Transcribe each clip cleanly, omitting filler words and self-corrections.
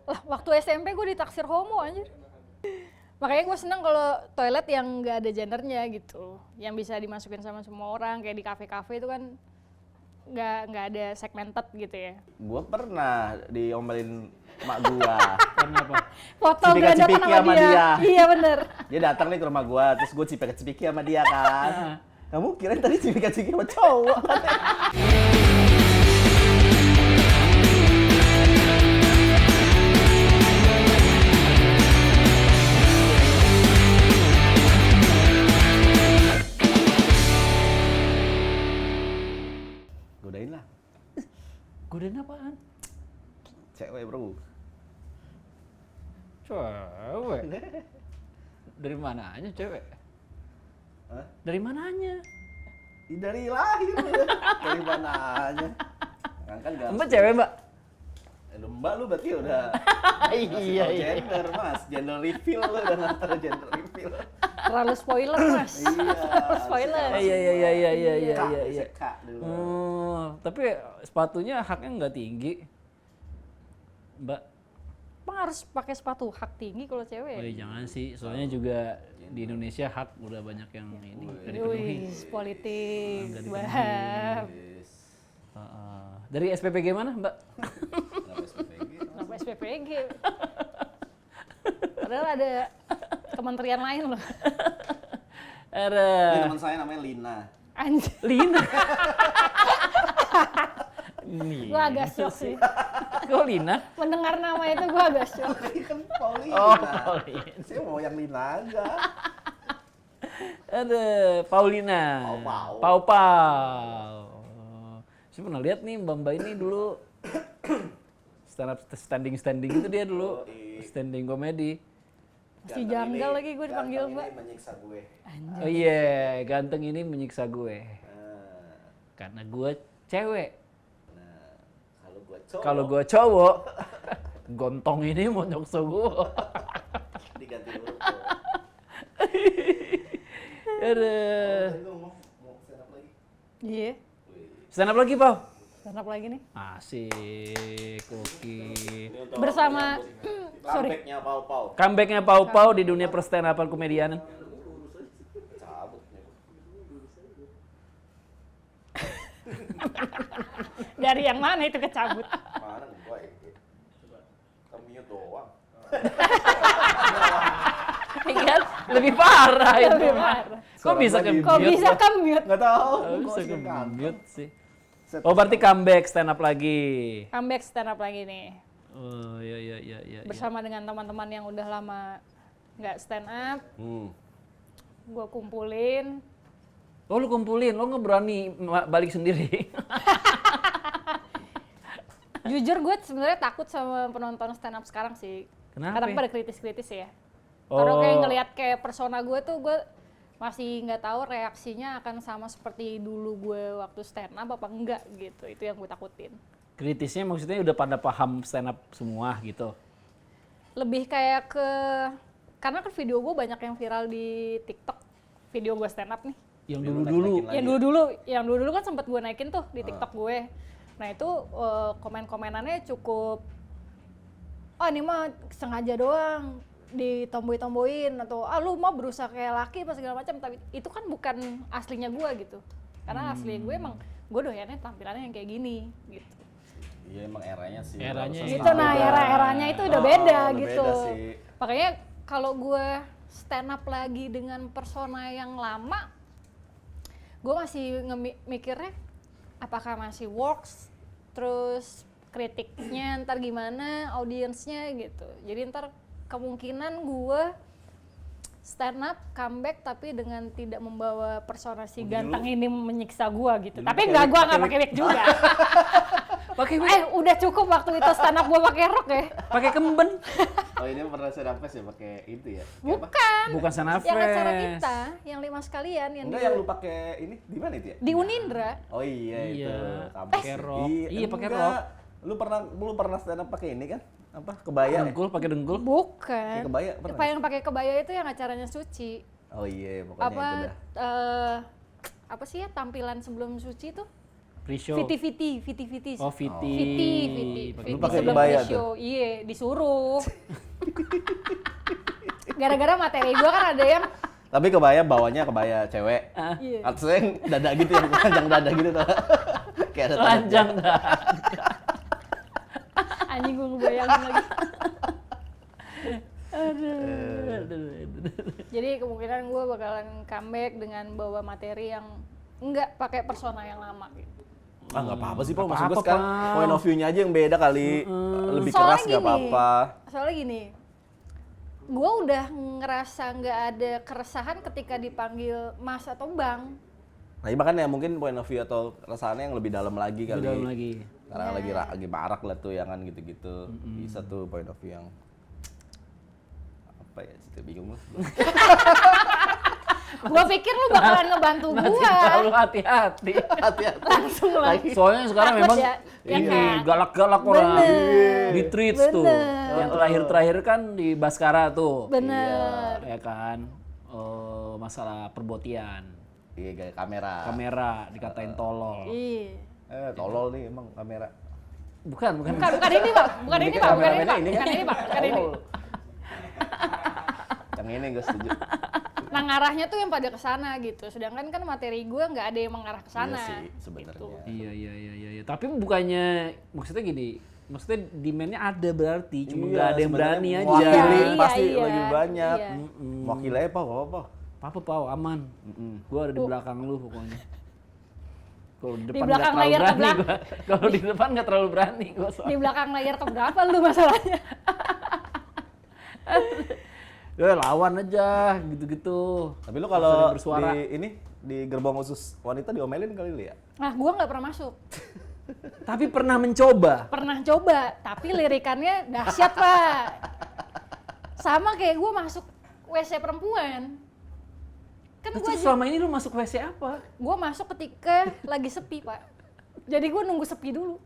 Lah, waktu SMP gue ditaksir homo anjir. Makanya gue seneng kalau toilet yang nggak ada gendernya gitu, yang bisa dimasukin sama semua orang, kayak di kafe-kafe itu kan nggak ada segmented gitu ya. Gua pernah diomelin mak gua. Karena apa? Foto Cipika-cipiki berandakan sama sama dia. dia. Iya bener. Dia datang nih ke rumah gua, terus gua cipika-cipiki sama dia kan. Kamu kirain tadi cipika-cipiki sama cowok? Godain lah, Godain apaan? cewek bro. Cewek? Dari mananya cewek? Hah? Dari mananya? Dari lahir udah. Dari mana aja. Kan gak Mbak cewek, Mbak? Mbak lu berarti udah Iya, tahu iya. gender mas, gender reveal lu udah nggak tahu gender reveal. Terlalu spoiler mas. Iya. Spoiler. Iya. Kak dulu. Tapi sepatunya haknya nggak tinggi, Mbak. Emang harus pakai sepatu hak tinggi kalau cewek? Oh, jangan sih, soalnya juga di Indonesia hak udah banyak yang ini nggak dipenuhi. Wih, politik, Nggak bab. Dari SPPG mana, Mbak? Kenapa SPPG? Kenapa SPPG? Padahal ada kementerian lain loh. Ada Ini teman saya namanya Lina. Anjir, Lina. Nih. gue agak shock sih. Kok Lina? Mendengar nama itu gue agak shock. Ini kan Paulina. Oh, Paulina. Saya mau yang Lina aja. Ada Paulina. Pau-pau. Pau-pau. Saya pernah lihat nih Mbak ini dulu standing itu dia dulu standing komedi. Masih janggal lagi gue dipanggil Ganteng mbak. ini menyiksa gue. Oh iya, ganteng ini menyiksa gue. Nah, Karena gue cewek. kalau gue cowok Kalau gue cowok, gontong ini mau nyokso gue. diganti huruf. Ada. Tadi gue mau stand up lagi. Iya, Stand up lagi, Pau? stand up lagi nih. Asik, oke. Bersama, sorry. Comeback-nya Pau-Pau. Comeback-nya Pau-Pau di dunia perstand upan komedianan. Cabut nih. Dari yang mana itu kecabut? Mana gue ya? Mute doang. Kan lebih parah itu. Lebih parah. Kok bisa ke Kok bisa mute? Nggak tahu. Kok bisa Kok ke sih mute sih? Oh berarti comeback stand up lagi. Comeback stand up lagi nih. Oh iya. Bersama dengan teman-teman yang udah lama nggak stand up. Gue kumpulin. Oh lu kumpulin, lo nggak berani balik sendiri? Jujur gue sebenarnya takut sama penonton stand up sekarang sih. Kenapa? Kadang pada kritis-kritis ya. Oh. Karena kayak ngelihat kayak persona gue tuh gue masih nggak tahu reaksinya akan sama seperti dulu gue waktu stand up apa enggak gitu. Itu yang gue takutin. Kritisnya maksudnya udah pada paham stand up semua gitu? Lebih kayak ke karena kan video gue banyak yang viral di TikTok. Video gue stand up nih. Yang dulu-dulu? Yang dulu-dulu kan sempat gue naikin tuh di TikTok gue. Nah itu komen-komenannya cukup, oh ini mah sengaja doang ditomboy-tomboyin atau lu mah berusaha kayak laki apa segala macam, tapi itu kan bukan aslinya gue gitu. Karena asli gue emang gue doyannya tampilannya yang kayak gini gitu. Iya emang eranya sih. Eranya harus Gitu, nah era-eranya itu udah beda gitu. Beda sih. Makanya kalau gue stand up lagi dengan persona yang lama, gue masih mikirnya apakah masih works, terus kritiknya ntar gimana, audiensnya gitu. Jadi ntar kemungkinan gue stand up comeback tapi dengan tidak membawa persona si ganteng ini menyiksa gue gitu. Tapi gue nggak pakai wig juga. Pakai wig? Udah cukup waktu itu stand up gue pakai rok ya. Pakai kemben? Oh ini pernah saya dapet ya pakai itu ya? Bukan. Bukan stand up Yang acara fest. kita, yang 5 sekalian yang Enggak yang lu pakai ini di mana itu ya? di Unindra. Oh iya itu. Pakai rok. Iya, pakai rok. Lu pernah stand up pakai ini kan? Apa? Kebaya ya? Dengkul, pakai dengkul? Bukan. Pakai kebaya pernah? Yang pakai kebaya itu yang acaranya Suci. Oh iya pokoknya Apa itu dah. apa sih ya tampilan sebelum Suci tuh? Pre-show. Viti. Oh, Viti. Lu pakai kebaya tuh? Iya, disuruh. Gara-gara materi gua kan ada yang Tapi kebaya bawanya cewek. iya. Atasnya yang dada gitu, yang panjang dada gitu tuh. Kayak ada Telanjang dah. Anjing gua ngebayangin lagi. Jadi kemungkinan gua bakalan comeback dengan bawa materi yang enggak pakai persona yang lama gitu. Ah nggak apa-apa sih, Pak. Nggak Maksud gue apa-apa, sekarang Pak. point of view-nya aja yang beda kali. Lebih Soalnya keras nggak gini, apa-apa. Soalnya gini, gue udah ngerasa nggak ada keresahan ketika dipanggil Mas atau Bang. Nah, ini makanya mungkin point of view atau keresahannya yang lebih dalam lagi kali. Lebih dalam lagi. Karena lagi marak lah tuh yang kan gitu-gitu. Bisa tuh point of view yang apa ya? Saya bingung loh. Gue pikir lu bakalan ngebantu gue. Terlalu hati-hati. Hati-hati. Langsung lah. Soalnya sekarang Takut memang ya, ya ini kan? galak-galak orang. Bener. Di tweets tuh. Bener. Yang terakhir-terakhir kan di Baskara tuh. Bener. Ya kan? Masalah perbotian. Iya, kayak kamera. Kamera dikatain tolol. Iya. Tolol nih emang kamera. Bukan. Bukan ini Pak, bukan ini Pak, bukan ini Pak, Ini bukan ini Pak, bukan ini. Yang ini gue setuju. Nah ngarahnya tuh yang pada kesana gitu, sedangkan kan materi gue nggak ada yang mengarah ke sana. Iya sih sebenarnya. Iya. Tapi bukannya maksudnya gini, maksudnya demand-nya ada berarti, cuma Iya, nggak ada yang sebenarnya berani aja. mewakili Iya, pasti iya, lebih banyak. iya. Mewakili apa apa. Apa Pau, aman. Gua ada di belakang lu pokoknya. Kalau di depan belakang nggak terlalu layar ke berani gua. Kalau di depan nggak terlalu berani gua Di soalnya. belakang layar keberapa lu masalahnya? Ya lawan aja gitu-gitu. Tapi lu kalau Sering bersuara. di gerbong khusus wanita diomelin kali lu ya? Nah gue nggak pernah masuk, Tapi pernah mencoba. pernah coba, tapi lirikannya dahsyat Pak. Sama kayak gue masuk WC perempuan. Kan gue Terus selama ini lu masuk WC apa? masuk ketika lagi sepi Pak. Jadi gue nunggu sepi dulu.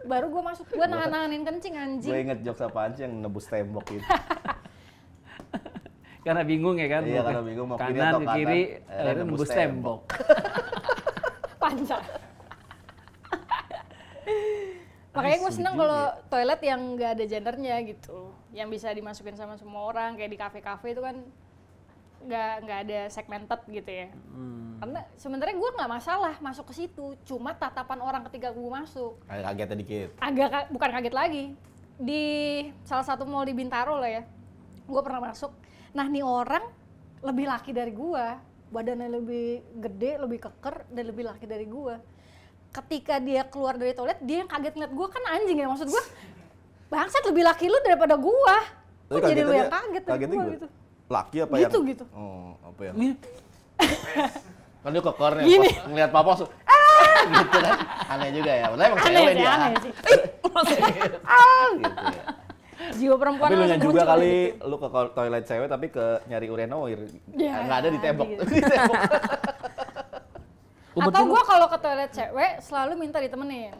Baru gue masuk, gue nahan-nahanin kencing anjing. Gue inget jokes apaan sih yang nebus tembok gitu. Karena bingung ya kan? Iya, mau karena ke bingung mau kiri kanan atau ke kanan. kiri, Akhirnya akhirnya nembus nembus tembok. Panjang. Makanya gue seneng kalau toilet yang nggak ada gendernya gitu, yang bisa dimasukin sama semua orang, kayak di kafe-kafe itu kan nggak ada segmented gitu ya. Karena sebenarnya gue nggak masalah masuk ke situ, cuma tatapan orang ketika gue masuk Kagetnya dikit. bukan kaget lagi. Di salah satu mall di Bintaro lah ya, gue pernah masuk. Nah nih orang lebih laki dari gue, badannya lebih gede, lebih keker, dan lebih laki dari gue. Ketika dia keluar dari toilet, dia yang kaget ngeliat gue, kan anjing ya, maksud gue bangsat lebih laki lu daripada gue. Kok Tapi jadi lu kagetnya yang kaget dari kagetnya gue gimana? gitu. Laki apa Gitu, yang? gitu. Oh, apa yang? Ini Kan dia keker nih, Gini. pas ngeliat papa langsung gitu kan. Aneh juga ya. Padahal emang Aneh cewek sih, dia. aneh sih. Gitu ya. Jiwa perempuan Tapi lu langsung juga muncul kali gitu. lu ke toilet cewek tapi ke nyari urinoir. Ya, Nggak ada di tembok. gitu. Di tembok. Atau gue kalau ke toilet cewek selalu minta ditemenin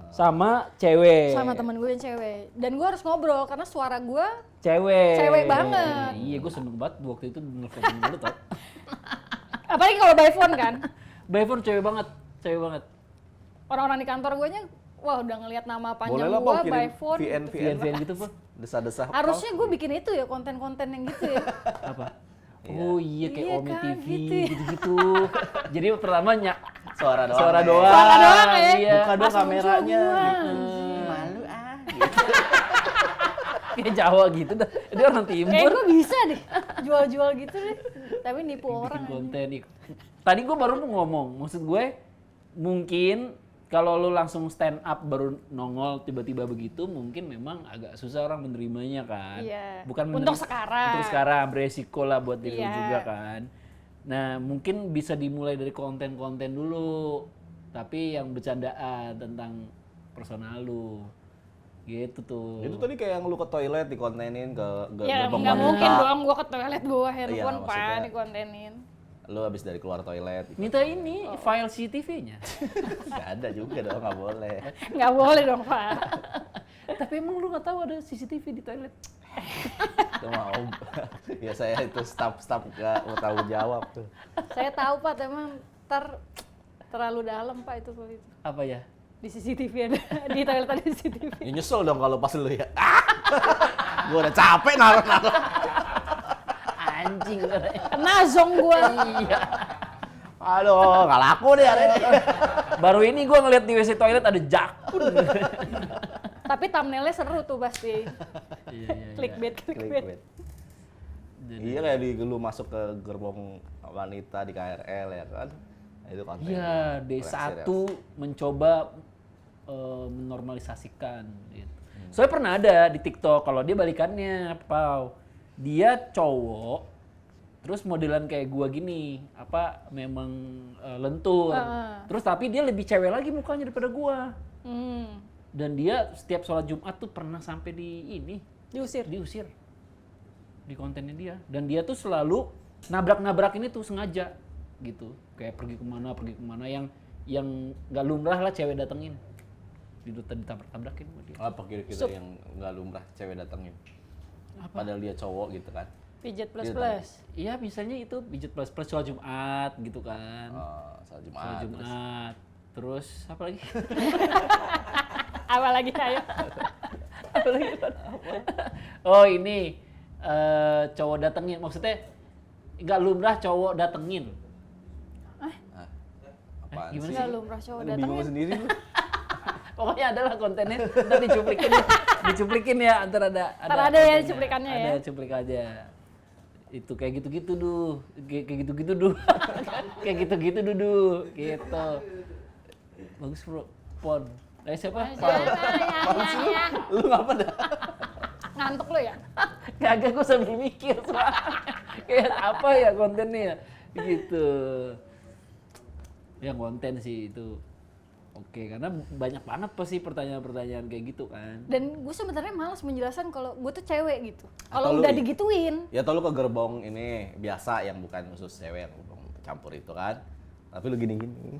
sama cewek. sama temen gue yang cewek. Dan gue harus ngobrol karena suara gue Cewek. Cewek banget. Iya, gue seneng banget waktu itu nelfonin lu tau. apalagi kalau by phone kan. By phone cewek banget. Orang-orang di kantor gue nya wah udah ngelihat nama panjang Boleh lah gue Pak by kirim phone. VN gitu. VN gitu Pak. Desa-desa. Harusnya gue bikin itu ya, konten-konten yang gitu ya. Apa? Oh iya kayak Iya Omi kan, TV gitu ya. gitu-gitu. Jadi pertama suara doang. suara ya. doang. Suara doang ya. Iya. Buka dong Pas muncul kameranya. gua. Malu ah. Kayak Jawa gitu dah. Dia orang Kayak timur. gue bisa deh jual-jual gitu deh. Tapi nipu orang. Bikin konten nih. Tadi gue baru mau ngomong, maksud gue mungkin kalau lu langsung stand up baru nongol tiba-tiba begitu mungkin memang agak susah orang menerimanya kan. Iya. Bukan Untuk sekarang. Untuk sekarang beresiko lah buat diri lu Iya. juga kan. Nah, mungkin bisa dimulai dari konten-konten dulu. Tapi yang bercandaan tentang personal lu. Gitu tuh. Itu tadi kayak yang lu ke toilet dikontenin ke Ya gerbong nggak wanita. mungkin dong gue ke toilet bawa handphone Iya, pak maksudnya. dikontenin. Lu habis dari keluar toilet. Minta ini file CCTV-nya. Enggak ada juga dong, enggak boleh. Nggak boleh dong pak. Tapi emang lu nggak tahu ada CCTV di toilet? Itu mah om. Ya saya itu staff enggak mau tahu jawab tuh. Saya tahu pak, emang ntar Terlalu dalam Pak itu kalau itu. Apa ya? Di CCTV ada, di toilet ada CCTV. Ya nyesel dong kalau pas lu ya. Gua udah capek naruh. Anjing katanya. Kena zong gua. Iya. Aduh, nggak laku deh hari ini. Baru ini gue ngeliat di WC toilet ada jakun. Tapi thumbnailnya seru tuh pasti. Iya. Clickbait. Clickbait. Iya kayak lu masuk ke gerbong wanita di KRL ya kan. Nah, itu konten. Iya, D1 mencoba menormalisasikan gitu. Soalnya pernah ada di TikTok kalau dia balikannya, Pau. Dia cowok terus modelan kayak gua gini, memang lentur. Terus tapi dia lebih cewek lagi mukanya daripada gua. Dan dia setiap sholat Jumat tuh pernah sampai diusir di kontennya dia. Dan dia tuh selalu nabrak-nabrak ini tuh sengaja gitu. Kayak pergi kemana yang nggak lumrah lah cewek datengin. Ditabrak-tabrakin sama dia. Apa kira-kira yang nggak lumrah cewek datengin? Padahal dia cowok gitu kan. Pijet plus. Iya, misalnya itu pijet plus sholat Jumat gitu kan. Sholat Sholat Jumat. Terus apa lagi? Apa lagi ayo? Apa lagi? Oh ini cowok datengin, maksudnya nggak lumrah cowok datengin. Apaan Gimana sih? Nggak lumrah cowok Lu bingung datangin. sendiri lu. Pokoknya adalah kontennya, ntar dicuplikin ya, ntar ada Ntar ada ya cuplikannya ya. Ada cuplikannya. Itu kayak gitu-gitu duh, kayak gitu-gitu duh, kayak gitu-gitu duh, gitu. Bagus bro, Pon. Siapa? Ya. Lu ngapa dah? Ngantuk lo ya? Kagak, gue sambil mikir soalnya. Kayak apa ya kontennya ya? Gitu. Yang konten sih itu. Oke, karena banyak banget pasti pertanyaan-pertanyaan kayak gitu kan. Dan gue sebenarnya malas menjelaskan kalau gue tuh cewek gitu. Atau Kalau lu udah i- digituin, Ya tau lu ke gerbong ini biasa yang bukan khusus cewek yang gerbong campur itu kan. Tapi lu gini-gini.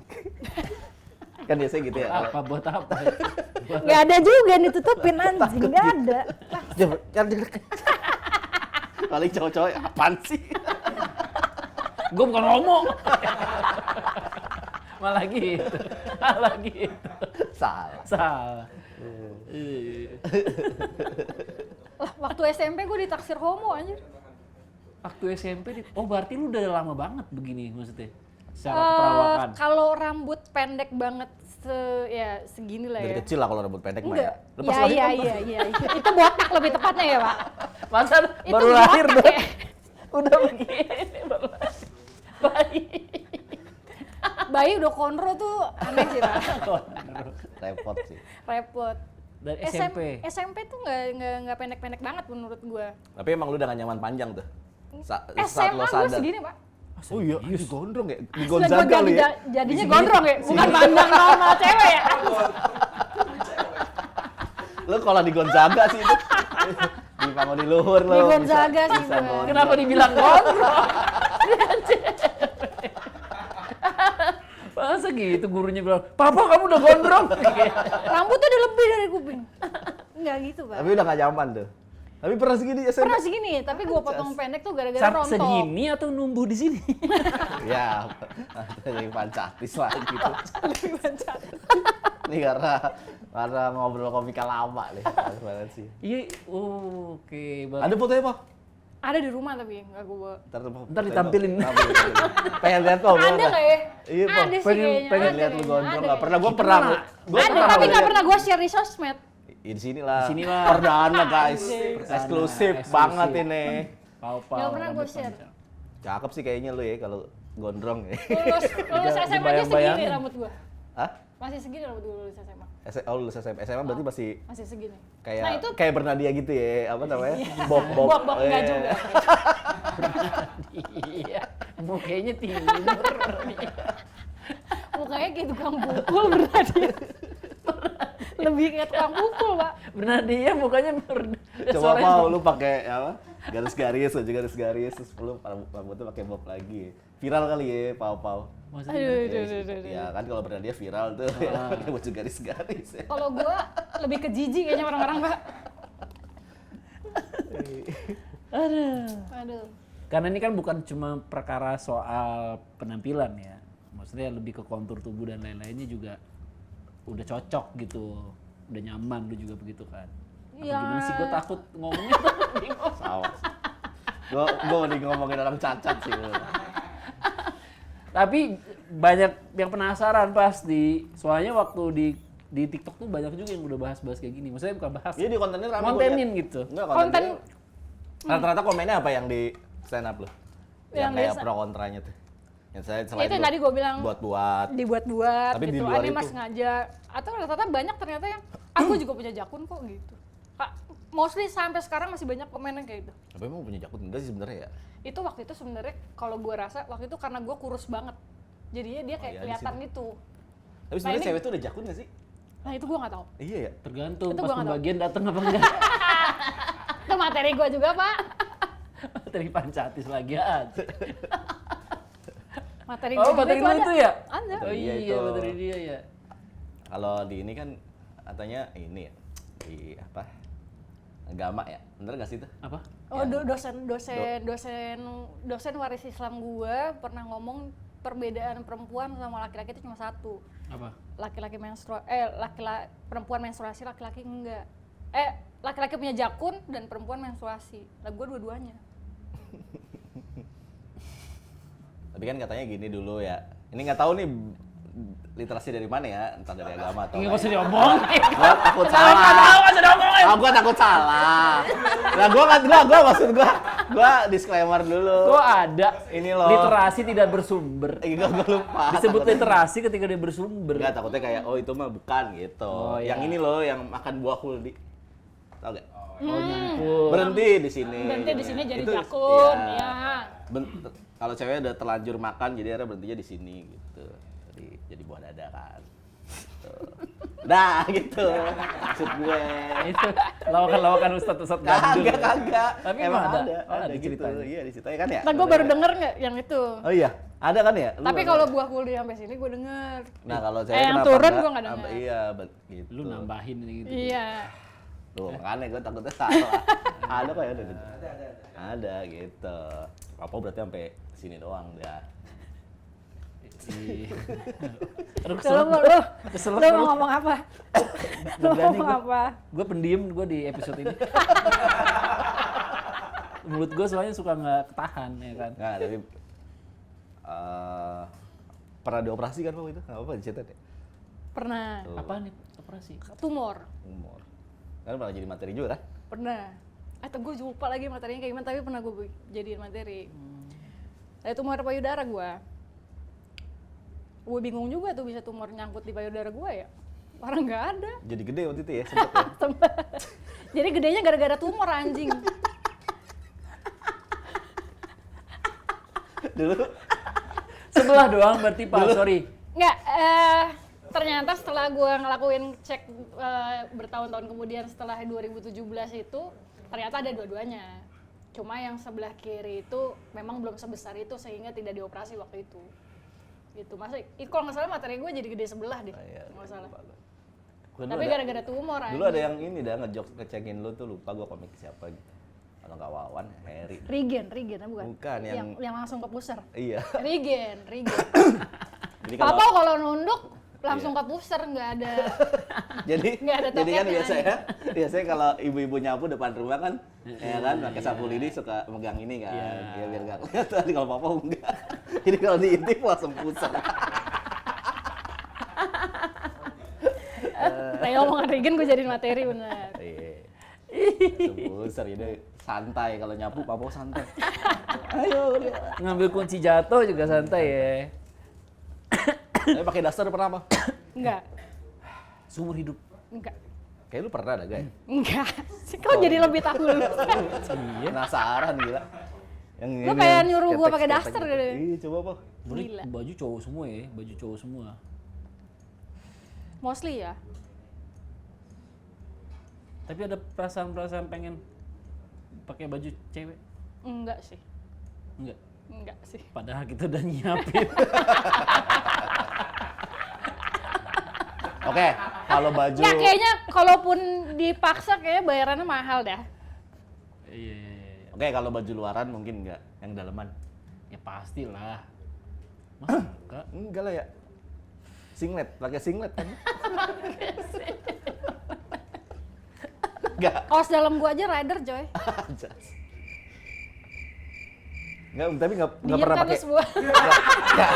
Kan biasanya gitu ya. Apa buat apa? nggak ada juga yang ditutupin anjing, nggak ada. Paling cowok-cowok apaan sih? Gue bukan ngomong. Malah gitu. Salah. Lah, waktu SMP gue ditaksir homo anjir. Waktu SMP, oh berarti lu udah lama banget begini maksudnya? Secara keperawakan. Kalau rambut pendek banget segini lah Dari ya. kecil lah kalau rambut pendek mah Enggak. ya. Lu pas lahir kan Iya. Itu botak lebih tepatnya ya, Pak. Masa Itu baru lahir botak udah, ya? udah begini baru lahir. Bayi. Bayi udah konro tuh aneh sih, Pak. repot sih. Repot. Dari SMP. SMP tuh nggak pendek-pendek banget menurut gue. Tapi emang lu udah gak nyaman panjang tuh. Saat SMA lo gue sadar. segini, Pak. Oh iya, di gondrong ya? Di Asli, Gonzaga gua lu ya? jadinya gondrong ya, bukan pandang normal cewek ya. Lu kalau di Gonzaga sih itu. Di panggung di luhur lo. Di Gonzaga sih bisa gua. gondrong. Kenapa dibilang gondrong? Masa gitu gurunya bilang, "Papa kamu udah gondrong." Rambutnya udah lebih dari kuping. Enggak gitu, Pak. Tapi udah gak nyaman tuh. Tapi pernah segini SMP? Pernah segini, tapi gue potong pendek tuh gara-gara Saat rontok. segini atau numbuh di sini? Ya, jadi pancatis lah gitu. Lebih baca. Ini karena ngobrol komika lama nih. Bagus banget sih. Iya, oh, oke. Ada fotonya, Pak? Ada di rumah tapi nggak gue. Ntar ditampilin. Pengen lihat kok. Ada nggak ya? Iya, Pak. Ada sih Pengen kayaknya. lihat lu Ada gondrong. kayaknya. Nggak pernah, gue pernah. Ada, tapi nggak pernah gue share di sosmed. Ya, di sini lah. Di sini lah. Perdana guys. Perdana, Eksklusif eksklusif. banget ini. Pau-pau. Nggak pernah gue rambut share. panjang. Cakep sih kayaknya lu ya kalau gondrong ya. Lulus SMA aja segini dibayang-bayangin. rambut gue. Hah? Masih segini rambut gue lulus SMA. Oh lulus SMA. SMA berarti masih Masih segini. kayak Nah, itu kayak Bernadia gitu ya. Apa namanya? Bob. Bob enggak Eh, juga. Iya, mukanya tidur. Mukanya kayak tukang pukul berarti. Lebih kayak tukang pukul, Pak. Benar dia mukanya Coba mau lu pakai apa? Garis-garis aja garis-garis terus lu rambutnya pakai bob lagi. Viral kali ya, pau-pau. Maksudnya Ya kan kalau Bernadia viral tuh ya, pakai baju garis-garis ya. Kalau gue lebih ke jijik kayaknya orang-orang, Pak. Aduh. karena ini kan bukan cuma perkara soal penampilan ya. Maksudnya lebih ke kontur tubuh dan lain-lainnya juga udah cocok gitu, udah nyaman, lu juga begitu kan? Apa Ya. gimana sih, gue takut ngomongnya bingung. Salah. Gue mending ngomongin orang cacat sih. Tapi banyak yang penasaran soalnya waktu di TikTok tuh banyak juga yang udah bahas-bahas kayak gini. Maksudnya bukan bahas, Iya di kontennya rame. kontenin gitu. Enggak, Konten rata-rata komennya apa yang di stand up lo? Yang Yang kayak di- pro kontranya tuh. Yang saya ya selain itu yang tadi gue bilang buat-buat. dibuat-buat Tapi di gitu, luar ini mas itu. sengaja, atau rata-rata banyak ternyata yang aku juga punya jakun kok gitu. Kak, mostly sampai sekarang masih banyak komen yang kayak gitu. Apa emang punya jakun enggak sih sebenarnya ya? Itu waktu itu sebenarnya kalau gue rasa waktu itu karena gue kurus banget, jadinya dia kayak iya, di kelihatan gitu. Tapi sebenarnya ini- cewek tuh udah jakun nggak sih? Nah itu gue nggak tahu. Iya ya. Tergantung Itu pas gua nggak tahu. pembagian datang apa enggak. Itu materi gue juga pak. Materi pancatis lagi aja. Materi Oh, gue materi juga lu itu ya? Ada. Oh Iya, iya, itu. materi dia ya. Kalau di ini kan katanya ini ya di apa? Agama ya. Bener nggak sih itu? Apa? Oh dosen waris Islam gue pernah ngomong perbedaan perempuan sama laki-laki itu cuma satu. Apa? Laki-laki perempuan menstruasi, laki-laki enggak. Laki-laki punya jakun dan perempuan menstruasi. Lah gue dua-duanya. Tapi kan katanya gini dulu ya. Ini nggak tahu nih literasi dari mana ya, entah dari agama atau Nggak usah lain. diomongin. Gua takut salah. Nggak usah diomongin. Gua takut salah. Lah gua maksud gua disclaimer dulu. Kok ada Ini loh. literasi tidak bersumber? Gua lupa. Disebut Takutnya- literasi ketika dia bersumber. Enggak, takutnya kayak oh itu mah bukan gitu. Oh, iya. Yang ini loh yang makan buah kuldi. Tahu gak? Oh, nyangkut. Berhenti di sini. Berhenti di sini jadi Itu- jakun, iya. ya. Kalau cewek udah terlanjur makan jadi akhirnya berhentinya di sini gitu. Jadi buah dada kan. Gitu. Nah, gitu. Maksud gue. Itu lawakan-lawakan ustadz-ustadz gandul. Kagak. Tapi Emang emang ada. Oh, ada ada gitu. ceritanya. Iya, diceritain kan ya? Nah gue baru denger nggak yang itu. Oh iya, ada kan ya? Lu Tapi baru- kalau buah kuldi sampai sini gue denger. Nah, kalau cewek yang kenapa turun enggak? gua nggak denger. Iya, gitu. Lu nambahin gitu. Iya. Tuh, makanya gue takutnya salah. Ada kok ya? Ada gitu. Apa berarti sampai sini doang dia. Iya. Aduh, Kalau kesel lu banget. mau ngomong apa? Lu Nggak mau berani ngomong apa? Gue pendiam gue di episode ini. Mulut gue soalnya suka nggak ketahan ya kan. Nggak, tapi pernah dioperasi kan waktu itu? Nggak apa-apa diceritain ya? Pernah. Tuh, Apaan nih operasi? Tumor. umur. Kan pernah jadi materi juga kan? Pernah. Atau gue lupa lagi materinya kayak gimana, tapi pernah gue jadiin materi. Ada tumor payudara gue. Gue bingung juga tuh bisa tumor nyangkut di payudara gue ya. Orang nggak ada. Jadi gede waktu itu ya, sempet ya? Jadi gedenya gara-gara tumor anjing. Dulu Sebelah doang berarti Pak, sorry. Nggak, ternyata setelah gue ngelakuin cek bertahun-tahun kemudian setelah 2017 itu, ternyata ada dua-duanya. Cuma yang sebelah kiri itu memang belum sebesar itu sehingga tidak dioperasi waktu itu. Gitu, kalau nggak salah materi gue jadi gede sebelah deh, iya, nggak salah. Gua dulu Tapi ada- gara-gara tumor Dulu ada yang ini dah ngecekin lu tuh, lupa gua komik siapa gitu. Kalau nggak Wawan, Harry. Regen bukan? Bukan, yang langsung ke pusar. Iya. Regen. Jadi Papa kalau nunduk langsung ke pusar, nggak ada. jadi Nggak ada jadi kan toketnya biasanya kalau ibu-ibu nyapu depan rumah kan ya kan pakai sapu lidi suka megang ini kan Iya. ya biar nggak kelihatan. Kalau papa enggak, jadi kalau diintip langsung pusat. Kayak omongan Regen gue jadiin materi bener. Iya, langsung pusat jadi santai kalau nyapu papa santai. Ayo udah. Ngambil kunci jatuh juga santai ya. Tapi pakai daster pernah apa? Enggak. Seumur hidup. Enggak. Kayak lu pernah ada guys? Enggak. Kok jadi lebih tahu lu? Iya. Penasaran gila. Yang Lu kayak nyuruh gua pakai daster gitu. Iya coba apa? Boleh Gila. baju cowok semua ya, baju cowok semua. Mostly ya. Tapi ada perasaan-perasaan pengen pakai baju cewek? Enggak sih. Enggak. Enggak sih. Padahal kita udah nyiapin. Oke, kalau baju Nggak, kayaknya kalaupun dipaksa kayaknya bayarannya mahal dah. Iya, iya, iya. Oke, kalau baju luaran mungkin enggak, yang daleman. Ya pastilah. Masa enggak? Enggak lah ya. Singlet, pakai singlet kan? Enggak. Kaos dalam gua aja rider coy. Enggak, tapi enggak Diem pernah kan pakai. lu semua. Enggak.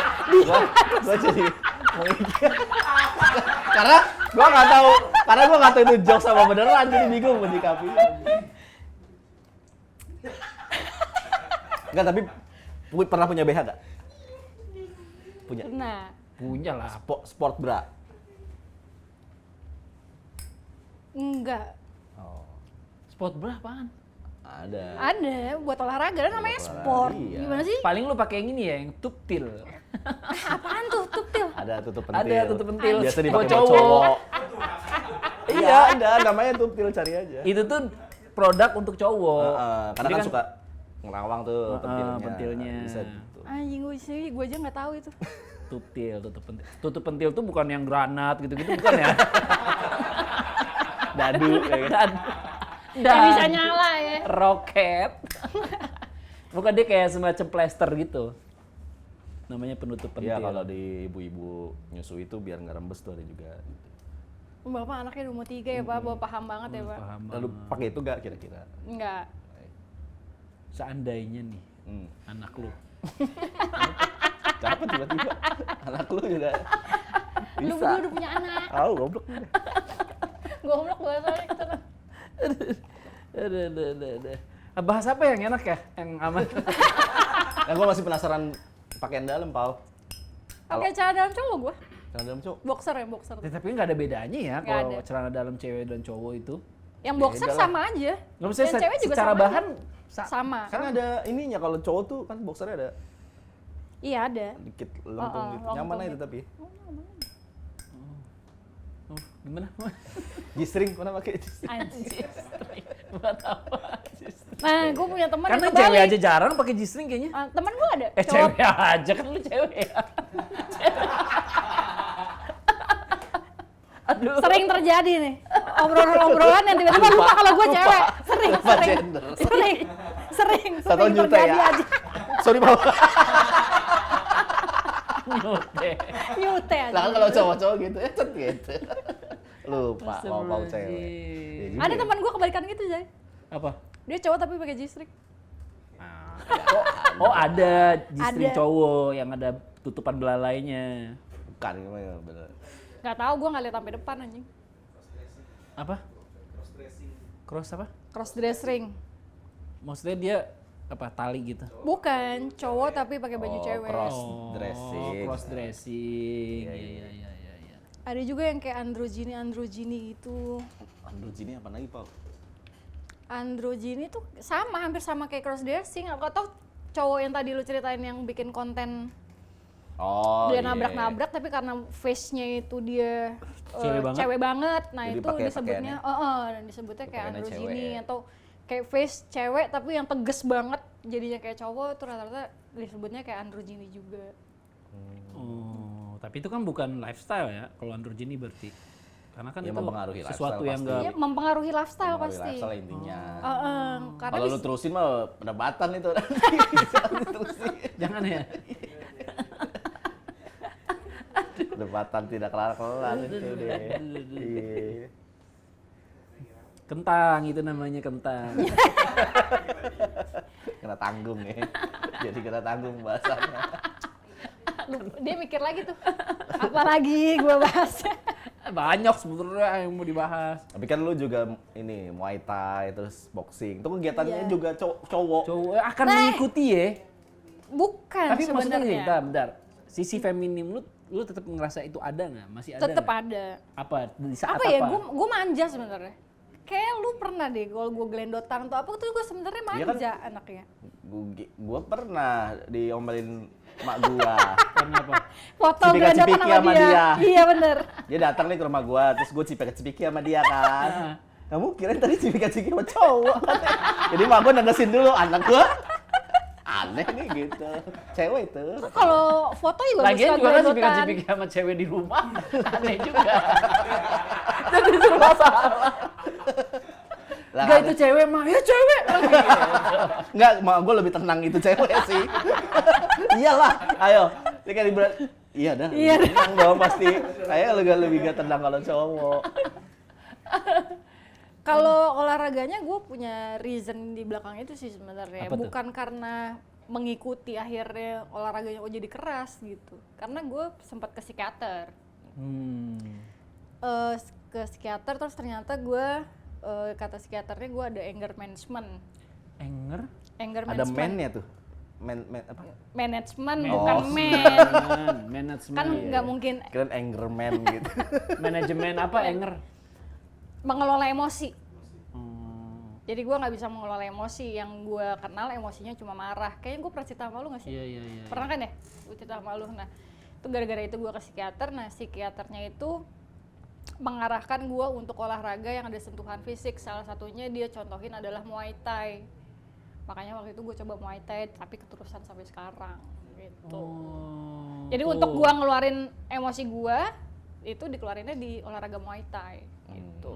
Gua jadi karena gua nggak tahu itu jokes sama beneran, jadi bingung menyikapi. Enggak, tapi pernah punya BH enggak? Punya. Nah, Punya lah. Sport bra. enggak. Oh. Sport bra apaan? Ada buat olahraga kan namanya Buat sport. olahraga, iya. Gimana sih? Paling lu pakai yang ini ya, yang tuptil. Apaan tuh tuptil? Ada tutup pentil. Ada tutup pentil. Biasa Buat dipakai buat cowok. cowok. Iya, ada namanya tuptil, cari aja. Itu tuh produk untuk cowok. Karena Jadi kan suka ngelawang tuh pentilnya. pentilnya. Bisa gitu. Anjing gue aja nggak tahu itu. Tuptil, tutup pentil. Tutup pentil tuh bukan yang granat gitu-gitu bukan ya? Dadu kayak gitu. Yang bisa nyala ya. Roket. Bukan, dia kayak semacam plester gitu. Namanya penutup pentil. Iya, kalau di ibu-ibu nyusu itu biar nggak rembes tuh ada juga. Bapak anaknya udah mau 3 ya Pak, Bapak paham banget ya Pak. Paham. Lalu pakai itu nggak kira-kira? Enggak. Seandainya nih anak lu. Kenapa tiba-tiba anak lu juga Lu bisa? berdua udah punya anak. Tahu goblok. Goblok bahasanya ke sana. Aduh. Bahas apa yang enak ya? Yang aman? Nah, gua masih penasaran pakaian dalam, Pau. Pakai celana dalam cowok gua. Celana dalam cowok. Boxer ya, boxer. Tapi nggak ada bedanya ya Nggak kalau ada. celana dalam cewek dan cowok itu. Yang boxer Beda lah. sama aja. Nggak maksudnya Yang cewek juga secara sama bahan Sama. Kan ada ininya, kalau cowok tuh kan boxernya ada Iya ada. dikit lengkung gitu. Nyaman aja itu tapi. Oh, gimana? G-string, mana pakai G-string? Anjir. Buat apa? Nah, gue punya teman Karena yang cewek kebalik. aja jarang pakai G-string kayaknya. Temen gue ada. Cewek aja kan lu cewek ya. Aduh. Sering terjadi nih obrolan yang tiba-tiba lupa kalau gue cewek. Lupa gender. Sering Satu juta terjadi ya? aja. Sorry, Pau. Nyute. Nyute aja. Lah kan kalau cowok-cowok gitu, cet gitu. Lupa, mau cewek. Astagfirullahaladzim. Ya juga Ada ya. teman gue kebalikan gitu, Jay. Apa? Dia cowok tapi pakai G-string. Oh ada G-string Ada. cowok yang ada tutupan belalainya. Bukan, gimana bener. Gak tahu, gue nggak lihat sampai depan anjing. Apa? Cross apa? Cross dress ring. Maksudnya dia apa, tali gitu? Bukan, cowok tapi pakai baju cewek. cross. Dressing. Cross dressing. Iya. Iya. Ada juga yang kayak androgyny gitu. Androgyny apa lagi, Pau? Androgyny tuh sama, hampir sama kayak cross dressing. Atau cowok yang tadi lu ceritain yang bikin konten Oh, dia iya. nabrak-nabrak tapi karena face-nya itu dia Cewek banget. Nah Jadi itu pakai disebutnya dan disebutnya kayak Pakaiannya androgyny cewek. atau kayak face cewek tapi yang tegas banget jadinya kayak cowok itu rata-rata disebutnya kayak androgyny juga. Oh, tapi itu kan bukan lifestyle ya, kalau androgyny berarti. Karena kan Ya, itu mempengaruhi sesuatu lifestyle yang pasti. enggak. Iya, mempengaruhi lifestyle Mempengaruhi pasti. lifestyle intinya. Karena Kalau lu terusin mah pendapatan itu. Jangan ya. Pendapatan tidak kelar-kelar itu deh. Iya. Kentang itu namanya kentang. Kena tanggung ya. Jadi kena tanggung bahasanya. dia mikir lagi tuh, apa lagi gue bahas. Banyak sebetulnya yang mau dibahas. Tapi kan lu juga ini Muay Thai terus boxing. Itu kegiatannya Iya. juga cowok. Cowok akan Nah, mengikuti ya. Bukan Tapi maksudnya gini, sebenarnya. bentar. Sisi feminim lu tetap ngerasa itu ada nggak? Masih ada Tetep nggak? ada. Apa? Di saat Apa apa? ya, gue manja sebenarnya. Kayak lu pernah deh kalau gue gelendotan atau apa tuh gue sebenarnya Iya manja anaknya. Gua pernah diomelin mak gua. Kenapa? Foto Cipika-cipiki gelendotan sama sama dia. dia. Iya bener. Dia datang nih ke rumah gua, terus gua cipika-cipiki sama dia kan. Kamu kirain tadi cipika-cipiki sama cowok. Jadi mak gua negesin dulu anak gua. Aneh nih gitu. Cewek itu. Kalau foto juga Lagian suka juga kan gelendotan. cipika-cipiki sama cewek di rumah. Aneh juga. Jadi serba salah. Lah, Enggak itu cewek mah, ya cewek. Enggak, mak gua lebih tenang itu cewek sih. Iyalah, ayo. Ini kan ibarat, iya dah, Iya dah. tenang dong pasti. Saya lebih gak tenang kalau cowok. Kalau olahraganya gue punya reason di belakang itu sih sebenarnya. Apa tuh? Bukan karena mengikuti akhirnya olahraganya jadi keras gitu. Karena gue sempat ke psikiater. Ke psikiater terus ternyata gue kata psikiaternya gue ada anger management. Anger? Anger Ada management. man-nya tuh. Man apa? Management Oh. bukan man. Manajemen. Kan iya. nggak mungkin Keren anger man gitu. Manajemen apa anger? mengelola emosi. Hmm. Jadi gue nggak bisa mengelola emosi. Yang gue kenal emosinya cuma marah. Kayaknya gue pernah cerita sama lu nggak sih? Iya. Pernah kan ya? Gue cerita sama lu. Nah, itu gara-gara itu gue ke psikiater. Nah, psikiaternya itu mengarahkan gue untuk olahraga yang ada sentuhan fisik. Salah satunya dia contohin adalah Muay Thai. Makanya waktu itu gue coba Muay Thai, tapi keterusan sampai sekarang. Gitu. Oh, Jadi tuh. untuk gue ngeluarin emosi gue, itu dikeluarinnya di olahraga Muay Thai. Gitu.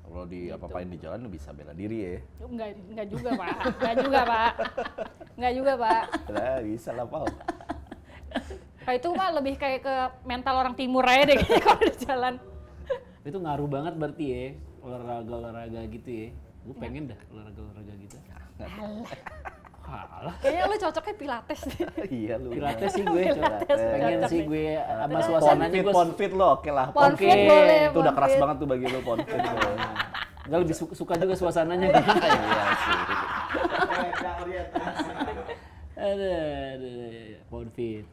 Kalau di apa-apain di jalan lu bisa bela diri ya. Enggak juga, Pak. Enggak juga, Pak. Lah bisa lah, Pau. Kayak itu mah lebih kayak ke mental orang timur aja deh kalau di jalan. Itu ngaruh banget berarti ya, olahraga gitu ya. Gue pengen dah olahraga gitu. Halah. Kayaknya lu cocoknya pilates deh. Iya lu. Pilates sih gue, Pilates, pengen cocok sih nih. gue sama suasananya gue Ponfit lo oke lah. Ponfit Oke. boleh. Itu udah keras ponfit. banget tuh bagi lo ponfit. Enggak lebih suka juga suasananya gitu. Iya sih. Ada, Ponfit.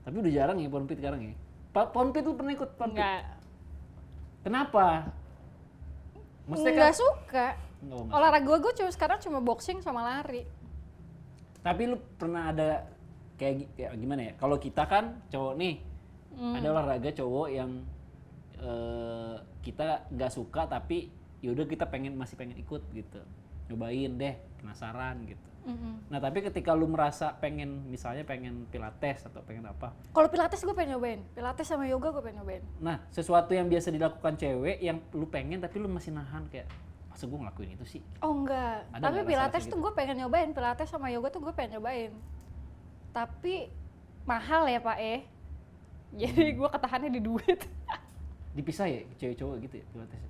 Tapi udah jarang ya Ponfit sekarang ya. Ponfit lu pernah ikut Ponfit? Enggak. Kenapa? Maksudnya Enggak suka. Enggak. Olahraga gue sekarang cuma boxing sama lari. Tapi lu pernah ada kayak gimana ya? Kalau kita kan cowok nih, ada olahraga cowok yang kita nggak suka tapi yaudah kita masih pengen ikut gitu, nyobain deh, penasaran gitu. Nah tapi ketika lu merasa misalnya pengen pilates atau pengen apa? Kalau pilates gue pengen nyobain. Pilates sama yoga gue pengen nyobain. Nah sesuatu yang biasa dilakukan cewek yang lu pengen tapi lu masih nahan kayak masa gue ngelakuin itu sih? Oh enggak. Ada Tapi nggak pilates rasa-rasa tuh gue pengen nyobain. Pilates sama yoga tuh gue pengen nyobain. Tapi mahal ya Pak Jadi gue ketahannya di duit. Dipisah ya cewek cowok gitu ya pilates?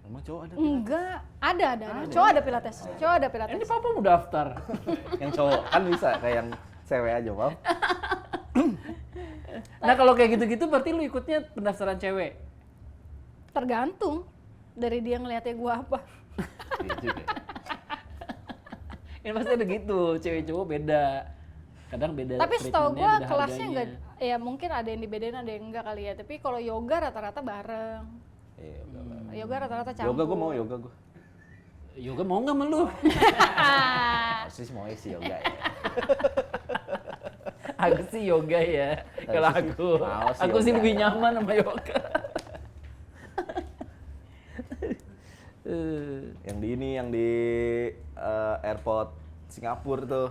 Emang cowok ada? Enggak, ada. Cowok ada pilates. Cowok ada pilates. Ini papa mau daftar. Yang cowok kan bisa kayak yang cewek aja, Pau. Nah kalau kayak gitu-gitu berarti lu ikutnya pendaftaran cewek? Tergantung dari dia ngeliatnya gue apa. Iya juga. Ini pasti ada gitu, cewek cowok beda. Kadang beda. Tapi setahu treatmentnya, gue beda kelasnya harganya. enggak, ya mungkin ada yang dibedain ada yang enggak kali ya. Tapi kalau yoga rata-rata bareng. Iya, udah lah. Yoga rata-rata campur. Yoga gue mau yoga gue. Yoga mau nggak sama lu? Pasti mau sih yoga ya. Aku sih yoga ya. Kalau sih aku, mau sih aku sih yoga. lebih nyaman sama yoga. Yang di airport Singapura tuh.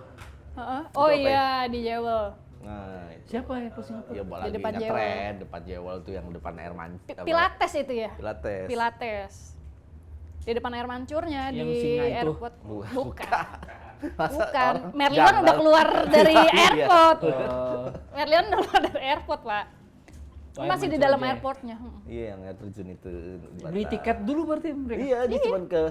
Heeh. Oh Itu apa iya di Jewel. Nah, itu. Siapa ya posnya apa? Ya bola Di lagi depan ngetren, depan Jewel tuh yang depan air mancur. Pilates itu ya? Pilates. Pilates. Di depan air mancurnya Yang di singa itu? airport. Bukan. Masa Bukan. orang Merlion janggal. udah keluar dari Iya. airport. Oh, Merlion udah keluar dari airport, Pak. Oh, air Masih di mancur dalam aja ya? airportnya. Iya, yang air terjun itu. di beli Batam. tiket dulu berarti mereka? Iya, dia cuma ke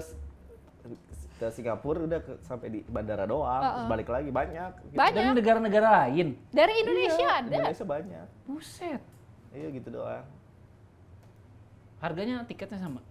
Singapura udah sampai di bandara doang, terus balik lagi banyak. Gitu. Banyak. Dari negara-negara lain? Dari Indonesia Iya, ada. Indonesia banyak. Buset. Iya gitu doang. Harganya tiketnya sama?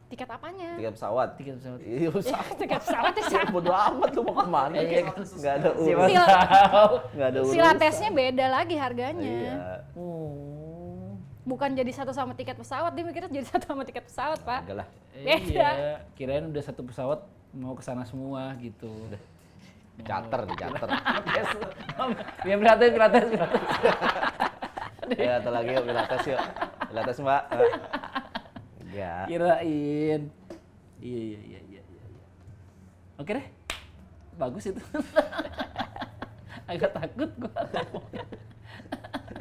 Tiket apanya? Tiket pesawat. Tiket pesawat. Iya, pesawat. Tiket pesawatnya Ya, bodo amat lu mau kemana? Iya, kan. Nggak ada Siapa urusan. tahu. Nggak ada urusan. Pilatesnya beda lagi harganya. Iya. Oh. Bukan jadi satu sama tiket pesawat, dia mikirnya jadi satu sama tiket pesawat, Pak. Enggak lah. Beda. Iya, kirain udah satu pesawat mau ke sana semua gitu. Charter, charter. Ya pilates. Ya, atau lagi yuk pilates yuk. Pilates, Mbak. Enggak. Kirain. Iya. Oke deh. Bagus itu. Agak takut gua.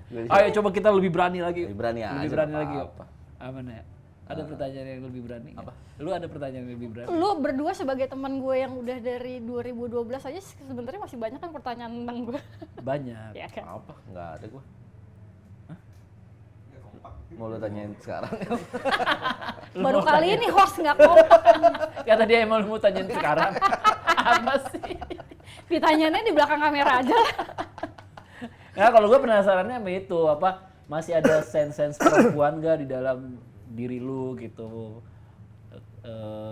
Ayo coba kita lebih berani lagi. Lebih berani aja, Lebih berani nggak lagi yuk. apa-apa. Aman ya? Ada pertanyaan yang lebih berani nggak? Apa? Lu ada pertanyaan yang lebih berani? Lu berdua sebagai teman gue yang udah dari 2012 aja sebenarnya masih banyak kan pertanyaan tentang gue. Banyak. Ya kan? Apa? Nggak ada gua. Mau lu tanyain sekarang? Baru kali ini host nggak kompak. Kata dia emang lu mau tanyain sekarang. Apa sih? Ditanyainnya di belakang kamera aja lah. Nah, kalau gue penasarannya sama itu, apa masih ada sense perempuan gak di dalam diri lu gitu,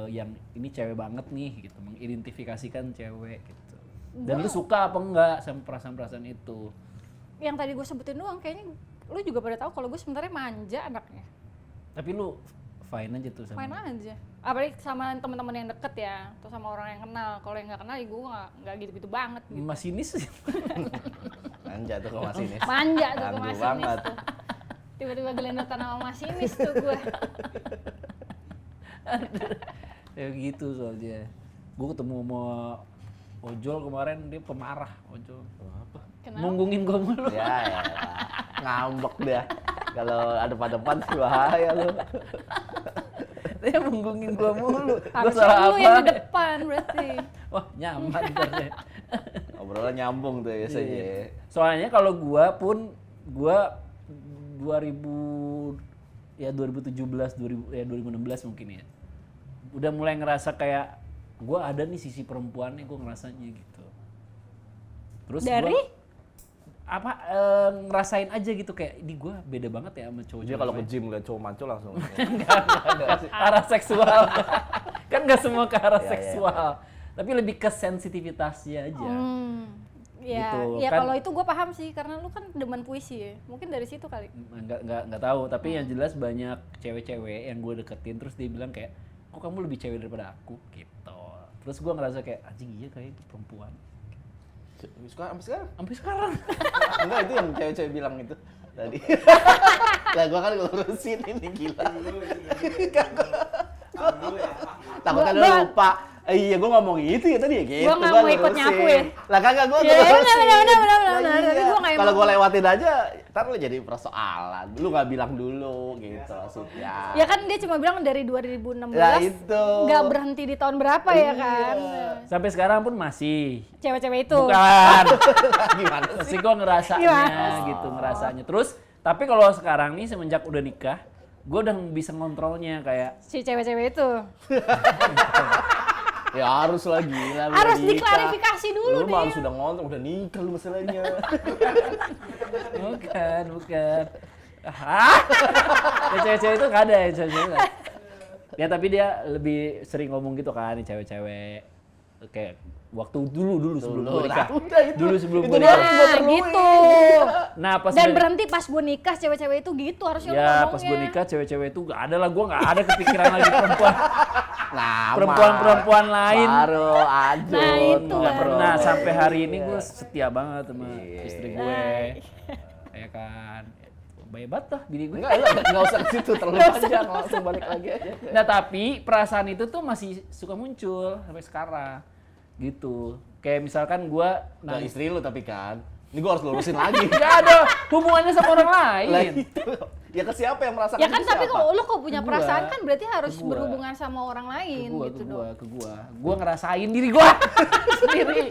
yang ini cewek banget nih gitu, mengidentifikasikan cewek gitu. Dan lu suka apa enggak sama perasaan-perasaan itu? Yang tadi gue sebutin doang, kayaknya lu juga pada tahu kalau gue sebenarnya manja anaknya. Tapi lu fine aja tuh sama. Main aja. Apalagi sama teman-teman yang deket ya, atau sama orang yang kenal. Kalau yang nggak kenal, ya gue nggak gitu-gitu banget. Gitu. Masinis sih. Manja tuh ke masinis. Manja tuh ke Ganggu masinis banget. tuh. Tiba-tiba gelendotan sama masinis tuh gue. Ya gitu soalnya. Gue ketemu sama Ojol kemarin, dia pemarah Ojol. Apa? Kenapa? Ngunggungin gue mulu. Ya. Ngambek dia. Kalau ada depan sih bahaya lu. Dia menggungin gue mulu. Gue Harusnya salah lu apa? yang di depan berarti. Wah nyaman ntar deh. Obrolan nyambung tuh ya biasanya. Iya. Soalnya kalau gua 2016 mungkin ya. Udah mulai ngerasa kayak gua ada nih sisi perempuannya, gua ngerasanya gitu. Terus Dari? ngerasain aja gitu kayak ini gua beda banget ya sama cowok. Dia kalau ke gym liat cowok maco langsung. arah seksual. Kan nggak semua ke arah Ya, ya. seksual. Tapi lebih ke sensitivitasnya aja. Ya, Gitu, ya kan. kalau itu gue paham sih, karena lu kan demen puisi ya. Mungkin dari situ kali. Nggak tahu, tapi yang jelas banyak cewek-cewek yang gue deketin terus dia bilang kayak kok kamu lebih cewek daripada aku gitu. Terus gue ngerasa kayak anjing iya kayak itu perempuan Suka sampai sekarang? sampai sekarang. Enggak, itu yang cewek-cewek bilang itu tadi. Lah gua kan ngurusin ini gila. Takutnya lu lupa. Iya, gua ngomong itu ya tadi ya gitu. Gua nggak mau ikut ngurusin. nyapu ya. Lah kagak gua Iya, ngurusin. benar. Lah Tapi iya. gua nggak Kalau emang- gua lewatin aja, ntar lu jadi persoalan. Lu nggak bilang dulu gitu maksudnya. Ya kan dia cuma bilang dari 2016 Ya itu. nggak berhenti di tahun berapa ya kan. Sampai sekarang pun masih. Cewek-cewek itu. Bukan. Gimana sih? Masih gue ngerasanya Gimana? gitu, ngerasanya. Terus tapi kalau sekarang nih semenjak udah nikah, gue udah bisa ngontrolnya kayak Si cewek-cewek itu. Ya harus lah gila. lu Harus udah nikah. diklarifikasi dulu Lu mah nih. harus udah ngontrol, udah nikah lu masalahnya. bukan. Ah, ya cewek-cewek itu nggak ada ya cewek-cewek. nggak. Ya tapi dia lebih sering ngomong gitu kan, nih cewek-cewek kayak waktu dulu sebelum Dulu gue nikah. lah, udah itu. Dulu sebelum Itu gue dia nikah. harus gua Nah, perluin. gitu. Nah pas Dan udah- berhenti pas gue nikah cewek-cewek itu gitu harusnya lu ya ngomongnya. pas gue nikah cewek-cewek itu gak ada lah, gue gak ada kepikiran lagi perempuan Nah, perempuan lain. baru aja. Nah, itu Nggak baru. pernah, sampai hari ini gue setia banget sama Iya. istri gue. Ya kan. Baik banget lah bini gue. Enggak usah ke situ terlalu panjang, langsung balik lagi aja. Nah tapi perasaan itu tuh masih suka muncul sampai sekarang. Gitu. Kayak misalkan gue Nah, istri lu tapi kan. Ini gua harus lurusin lagi. Gak ada hubungannya sama orang lain. Lah itu. Ya ke siapa yang merasakan Ya kan itu tapi siapa? kalau lu kok punya Ke gua. perasaan kan berarti harus Ke gua. berhubungan sama orang lain gitu dong. Ke gua ngerasain diri gua sendiri.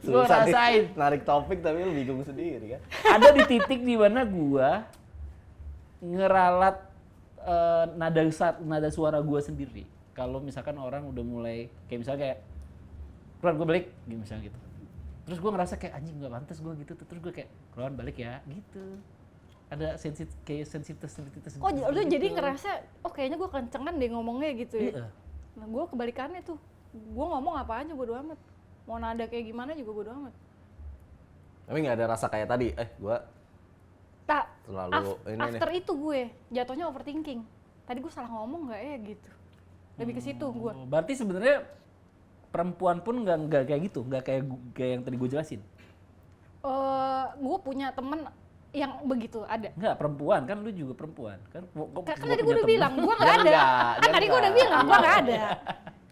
Gua Susah nih, rasain. narik topik tapi lu bingung sendiri kan. Ada di titik di mana gua ngeralat nada suara gua sendiri. Kalau misalkan orang udah mulai kayak misalnya kayak keluar gua balik gitu misalnya gitu. Terus gua ngerasa kayak anjing nggak pantas gua gitu. Terus gua kayak keluar balik ya gitu. Ada sensitivitas Oh, gitu. lu jadi ngerasa oh kayaknya gue kencengan deh ngomongnya gitu ya. Iya. Nah, gue kebalikannya tuh. Gue ngomong apa aja bodo amat. Mau nada kayak gimana juga bodo amat. Tapi nggak ada rasa kayak tadi, gua Tak, terlalu ini nih. after itu gue jatuhnya overthinking. Tadi gue salah ngomong nggak ya gitu. Lebih ke situ gue. Oh, berarti sebenarnya perempuan pun nggak kayak gitu, nggak kayak yang tadi gue jelasin. Gue punya temen yang begitu ada. Nggak, perempuan kan, lu juga perempuan kan? Kan tadi gue udah bilang gue nggak ada. enggak, dia Tadi gue udah enggak. bilang gue nggak ada.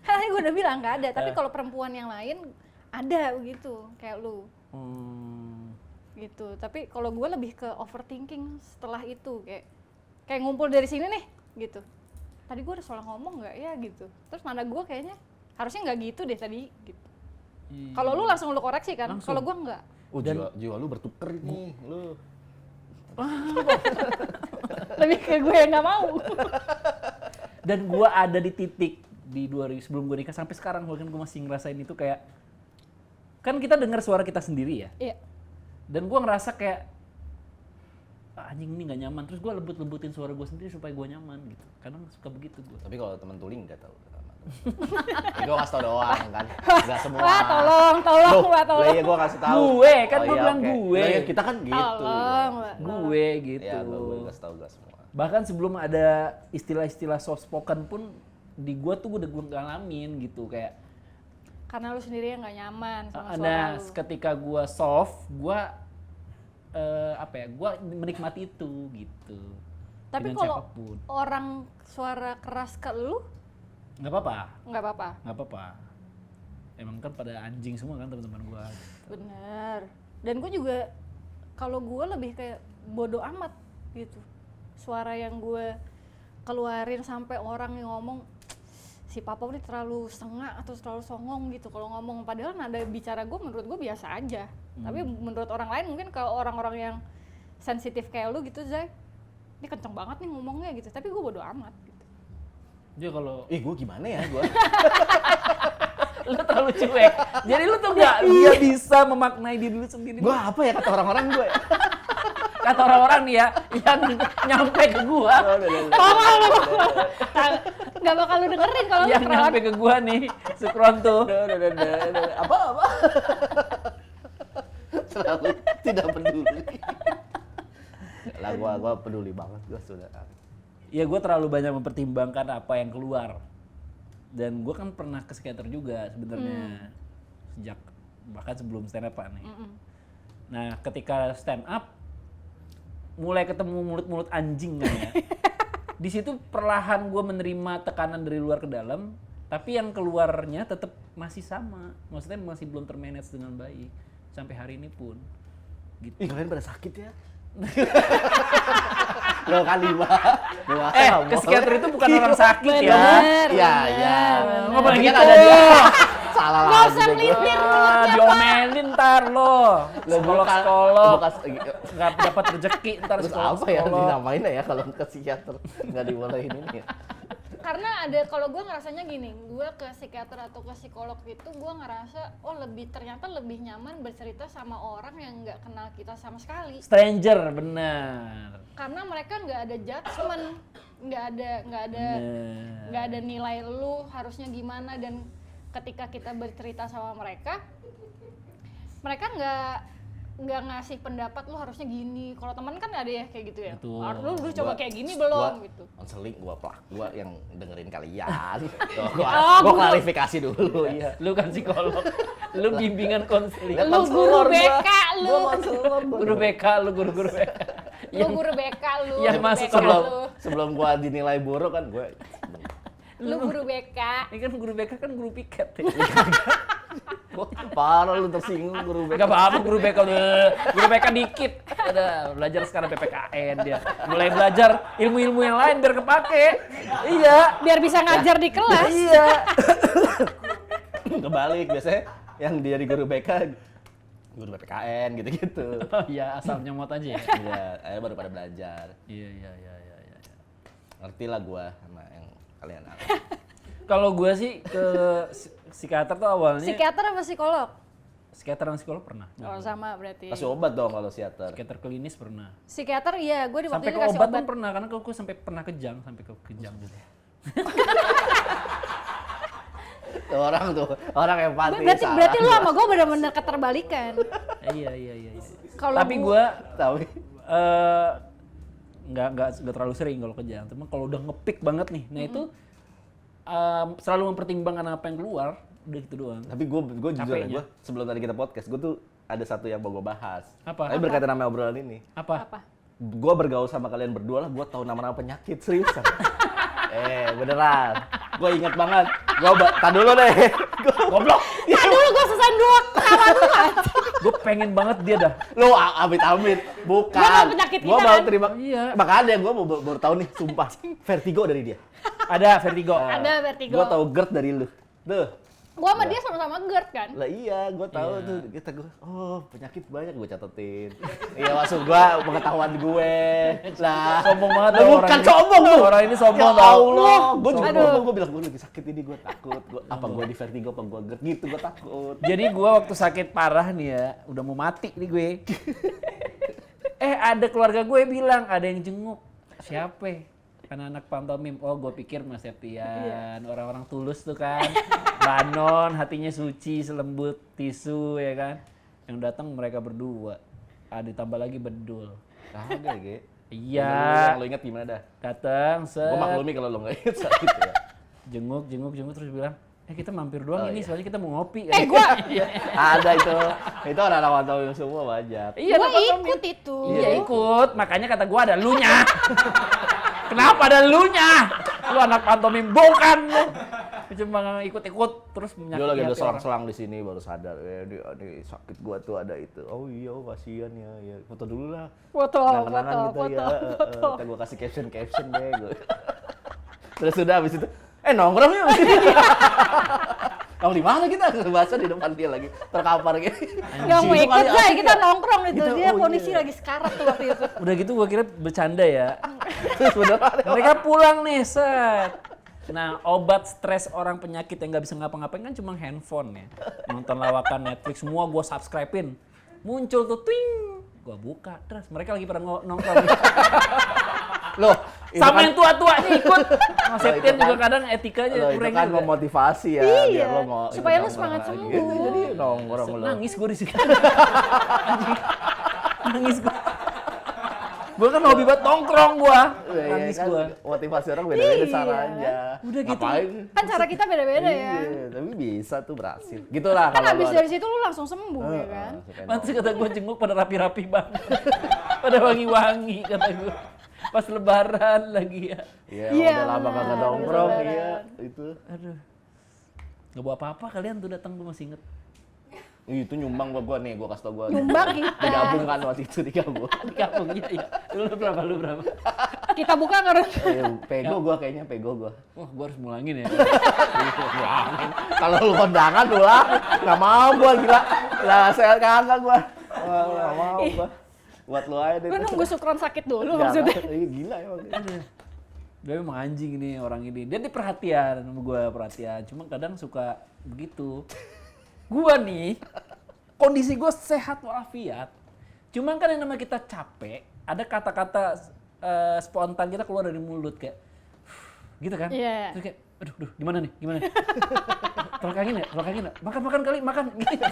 Tadi gue udah bilang nggak ada. Tapi kalau perempuan yang lain ada begitu kayak lu gitu. Tapi kalau gue lebih ke overthinking setelah itu kayak ngumpul dari sini nih gitu. Tadi gue udah salah ngomong nggak ya gitu. Terus mana gue kayaknya harusnya nggak gitu deh tadi gitu. Kalau lu langsung lu koreksi kan, kalau gue nggak. Oh, jiwa lu bertuker nih, lu. Lebih ke gue yang nggak mau. Dan gue ada di titik di 2000 sebelum gue nikah sampai sekarang bahkan gue masih ngerasain itu kayak kan kita dengar suara kita sendiri ya. Iya. Dan gue ngerasa kayak anjing ini nggak nyaman, terus gue lembut-lembutin suara gue sendiri supaya gue nyaman gitu. Kadang suka begitu gue. Tapi kalau temen tuli nggak tahu. Gue kasih tau doang kan, nggak semua. Wah tolong, Wah tolong. Lah iya gue kasih tahu. Gue kan Oh, gue iya, bilang oke. gue. Lah, ya, kita kan gitu. Tolong, Wah. Gue gitu. Iya, gue kasih tahu gak semua. Bahkan sebelum ada istilah-istilah soft spoken pun di gue tuh udah gue ngalamin gitu kayak. Karena lu sendiri yang nggak nyaman sama suara Nah, lu. ketika gue soft, gue gue menikmati itu gitu. Tapi Dengan kalau siapapun. orang suara keras ke lu, Nggak apa-apa, nggak apa-apa. nggak apa-apa. Emang kan pada anjing semua kan teman-teman gue. Bener. Dan gue juga, kalau gue lebih kayak bodo amat gitu. Suara yang gue keluarin sampai orang yang ngomong, si papa ini terlalu setengah atau terlalu songong gitu kalau ngomong. Padahal nada bicara gue menurut gue biasa aja. Tapi menurut orang lain mungkin kalau orang-orang yang sensitif kayak lu gitu, Zai, ini kenceng banget nih ngomongnya gitu. Tapi gue bodo amat gitu. Dia kalau Gue gimana ya gue? lu terlalu cuek, jadi lu tuh nggak bisa memaknai diri lu sendiri. Gue apa ya kata orang-orang gue? Kata orang-orang nih ya, yang nyampe ke gua, Nggak bakal lu dengerin kalau lu yang kerawat. nyampe ke gua nih, Sukron tuh. Apa? Selalu tidak peduli. Lah gue peduli banget gue sudah. Ya gue terlalu banyak mempertimbangkan apa yang keluar. Dan gue kan pernah ke psikiater juga sebenarnya sejak bahkan sebelum stand up nih. Nah ketika stand up mulai ketemu mulut-mulut anjing kan ya. Di situ perlahan gue menerima tekanan dari luar ke dalam, tapi yang keluarnya tetap masih sama. Maksudnya masih belum termanage dengan baik sampai hari ini pun. Gitu. Ih kalian pada sakit ya? Lo kali Ke psikiater itu bukan orang sakit ya. Bener, Iya, bener, iya. bener. Ngomong Tapi kan gitu. ada dia. Salah Nggak lagi usah deh gua. melintir. Diomelin ntar lo. Psikolog. Bekas Nggak dapat rezeki ntar terus apa ya psikolog. dinamain ya kalau ke psikiater nggak dibolehin ini ya? Karena ada, kalau gue ngerasanya gini, gue ke psikiater atau ke psikolog itu gue ngerasa ternyata lebih nyaman bercerita sama orang yang nggak kenal kita sama sekali. Stranger, benar. Karena mereka nggak ada judgement, nggak ada nilai lu harusnya gimana, dan ketika kita bercerita sama mereka nggak ngasih pendapat lu harusnya gini. Kalau teman kan ada ya kayak gitu ya. Betul. Lu coba kayak gini belum gitu. Konseling gua yang dengerin kalian. Gua klarifikasi dulu ya. Lu kan psikolog. Lu bimbingan konseling. Lu guru BK lu. Gua konselor. Guru BK, lu guru-guru BK. Lu guru BK lu. yang guru masuk BK lu. sebelum gua dinilai buruk kan gua Lu guru BK. Ini kan guru BK kan guru piket ya. parah lu tersinggung guru BK. Gak apa-apa guru BK lu. Guru BK dikit. Udah belajar sekarang PPKN dia. Mulai belajar ilmu-ilmu yang lain biar kepake. Iya. Biar bisa ngajar di kelas. Iya. Kebalik biasanya yang dia di guru BK guru PPKN gitu-gitu. Oh iya, asal nyomot aja ya. Iya, akhirnya baru pada belajar. Iya. Ngerti lah gua sama yang kalian alami. Kalau gue sih ke psikiater tuh awalnya. Psikiater apa psikolog? Psikiater dan psikolog pernah. Oh sama berarti. Kasih obat dong kalau psikiater. Psikiater klinis pernah. Psikiater iya, gue di waktu Sampai itu ke kasih obat obat. pun pernah, karena gue sampai pernah kejang gitu. Tuh orang yang pasti Berarti lu sama gue benar-benar keterbalikan. Iya. Kalau Tapi gue tapi nggak terlalu sering kalau kejang. Cuma kalau udah ngepik banget nih, nah itu selalu mempertimbangkan apa yang keluar, udah gitu doang. Tapi gue jujur ya, Capeknya. gue sebelum tadi kita podcast, gue tuh ada satu yang mau gue bahas. Apa? Tapi berkaitan sama obrolan ini. Apa? Gue bergaul sama kalian berdua lah, gue tahu nama-nama penyakit, seriusan. Beneran. Gue inget banget. Gue tak dulu deh. Goblok. Dulu gue selesai dua kawan lu. Gue pengen banget dia dah. Lo amit-amit, bukan. Dia kan penyakit Gua kita, baru kan? terima. Iya. Makanya gua baru tahu nih, sumpah. Vertigo dari dia. Ada vertigo. Ada vertigo. Gua tahu GERD dari lu. Tuh. Gua sama dia sama-sama GERD kan. Lah iya, gua tahu Iya. tuh. Kita gua, oh penyakit banyak gua catetin. Iya maksud gua pengetahuan gue. Lah. Sombong banget Lah tuh bukan orang ini. sombong lu. Orang ini sombong Ya tau. Allah. Gua juga Aduh. ngomong, gua bilang gua lagi sakit ini, gua takut. Apa gua di vertigo, apa gua GERD gitu, gua takut. Jadi gue waktu sakit parah nih ya, udah mau mati nih gue. Ada keluarga gue bilang, ada yang jenguk. Siapa? Anak-anak pantomim. Oh, gue pikir Mas Septian, orang-orang tulus tuh kan. Banon, hatinya suci, selembut tisu ya kan. Yang datang mereka berdua. Ditambah lagi bedul. Kagak, Ge. Iya. Yang lu ingat gimana dah? Datang, Gua maklumi kalau lu enggak ingat sakit ya. jenguk terus bilang, kita mampir doang Oh, ini, iya. soalnya kita mau ngopi. Gua Ada itu. Itu anak-anak pantomim semua banyak. Iya, gua ada pantomim. ikut itu. Iya ikut, makanya kata gua ada lunya. Kenapa ada lunya? Lu anak pantomim bukan lu. Cuma ikut-ikut terus Dia menyakiti lagi ada hati orang. selang-selang di sini baru sadar. Ini sakit gua tuh ada itu. Oh iya, kasihan ya. Ya foto dulu lah. Foto, Kenang-kenangan foto, gitu ya. foto. Kita gua kasih caption deh gua. Terus sudah habis itu nongkrong yuk. Nongkrong di mana kita? Bahasa di depan dia lagi terkapar gitu. Gak mau Itu ikut kali Zai, asik kita ya. nongkrong itu. Kita- Dia oh kondisi iya. lagi sekarat tuh waktu itu. Udah gitu gua kira bercanda ya. Terus beneran. Mereka pulang nih, set. Nah, obat stres orang penyakit yang nggak bisa ngapa-ngapain kan cuma handphone ya. Nonton lawakan Netflix semua gua subscribe-in. Muncul tuh twing, gua buka terus mereka lagi pada nongkrong. Loh, itu Sama kan- yang tua-tua nih ikut. Mas Loh, Septian itu juga kan- kadang etikanya Loh, itu kurang kan juga. memotivasi ya, Iya, biar lo mau supaya ikut lo semangat nongkrong lagi. sembuh. Gitu, jadi nongkrong lo. Nangis gue di situ. Anjing. Nangis gue. Gue kan hobi banget nongkrong gue. Iya, Nangis kan, gue. motivasi orang beda-beda Iya. caranya. Udah gitu. Ngapain? Kan cara kita beda-beda ya. Iya, tapi bisa tuh berhasil. Gitulah Kan kalau abis lo- dari situ lu langsung sembuh ya kan. Pantes kata gue jenguk pada rapi-rapi banget. Pada wangi-wangi kata gue. Pas lebaran lagi ya. Iya, Iya, udah lama benar, kagak nongkrong, benar. iya, itu. Aduh. Gak bawa apa-apa kalian tuh datang gue masih inget. Itu nyumbang gua nih, gua kasih tau gua. Nyumbang kita. Digabung kan waktu itu digabung. Di kampung iya. Lu berapa? Kita buka karena Pego gua kayaknya, pego gua. Wah gue harus mulangin ya. Kalau lu kondangan lu lah, nggak mau gua gila. Lah saya kagak gua. Wah, nggak mau gua. Buat lu aja deh. lu nunggu sukron sakit dulu Jangan. maksudnya. Iya gila emang. Dia memang anjing nih orang ini. Dia nih perhatian sama gue, perhatian. Cuma kadang suka begitu. Gua nih, kondisi gue sehat walafiat. Cuman kan yang namanya kita capek, ada kata-kata spontan kita keluar dari mulut kayak, gitu kan? Iya. Terus kayak, aduh, gimana nih? Tolong angin ya? Makan kali, makan. Gitu.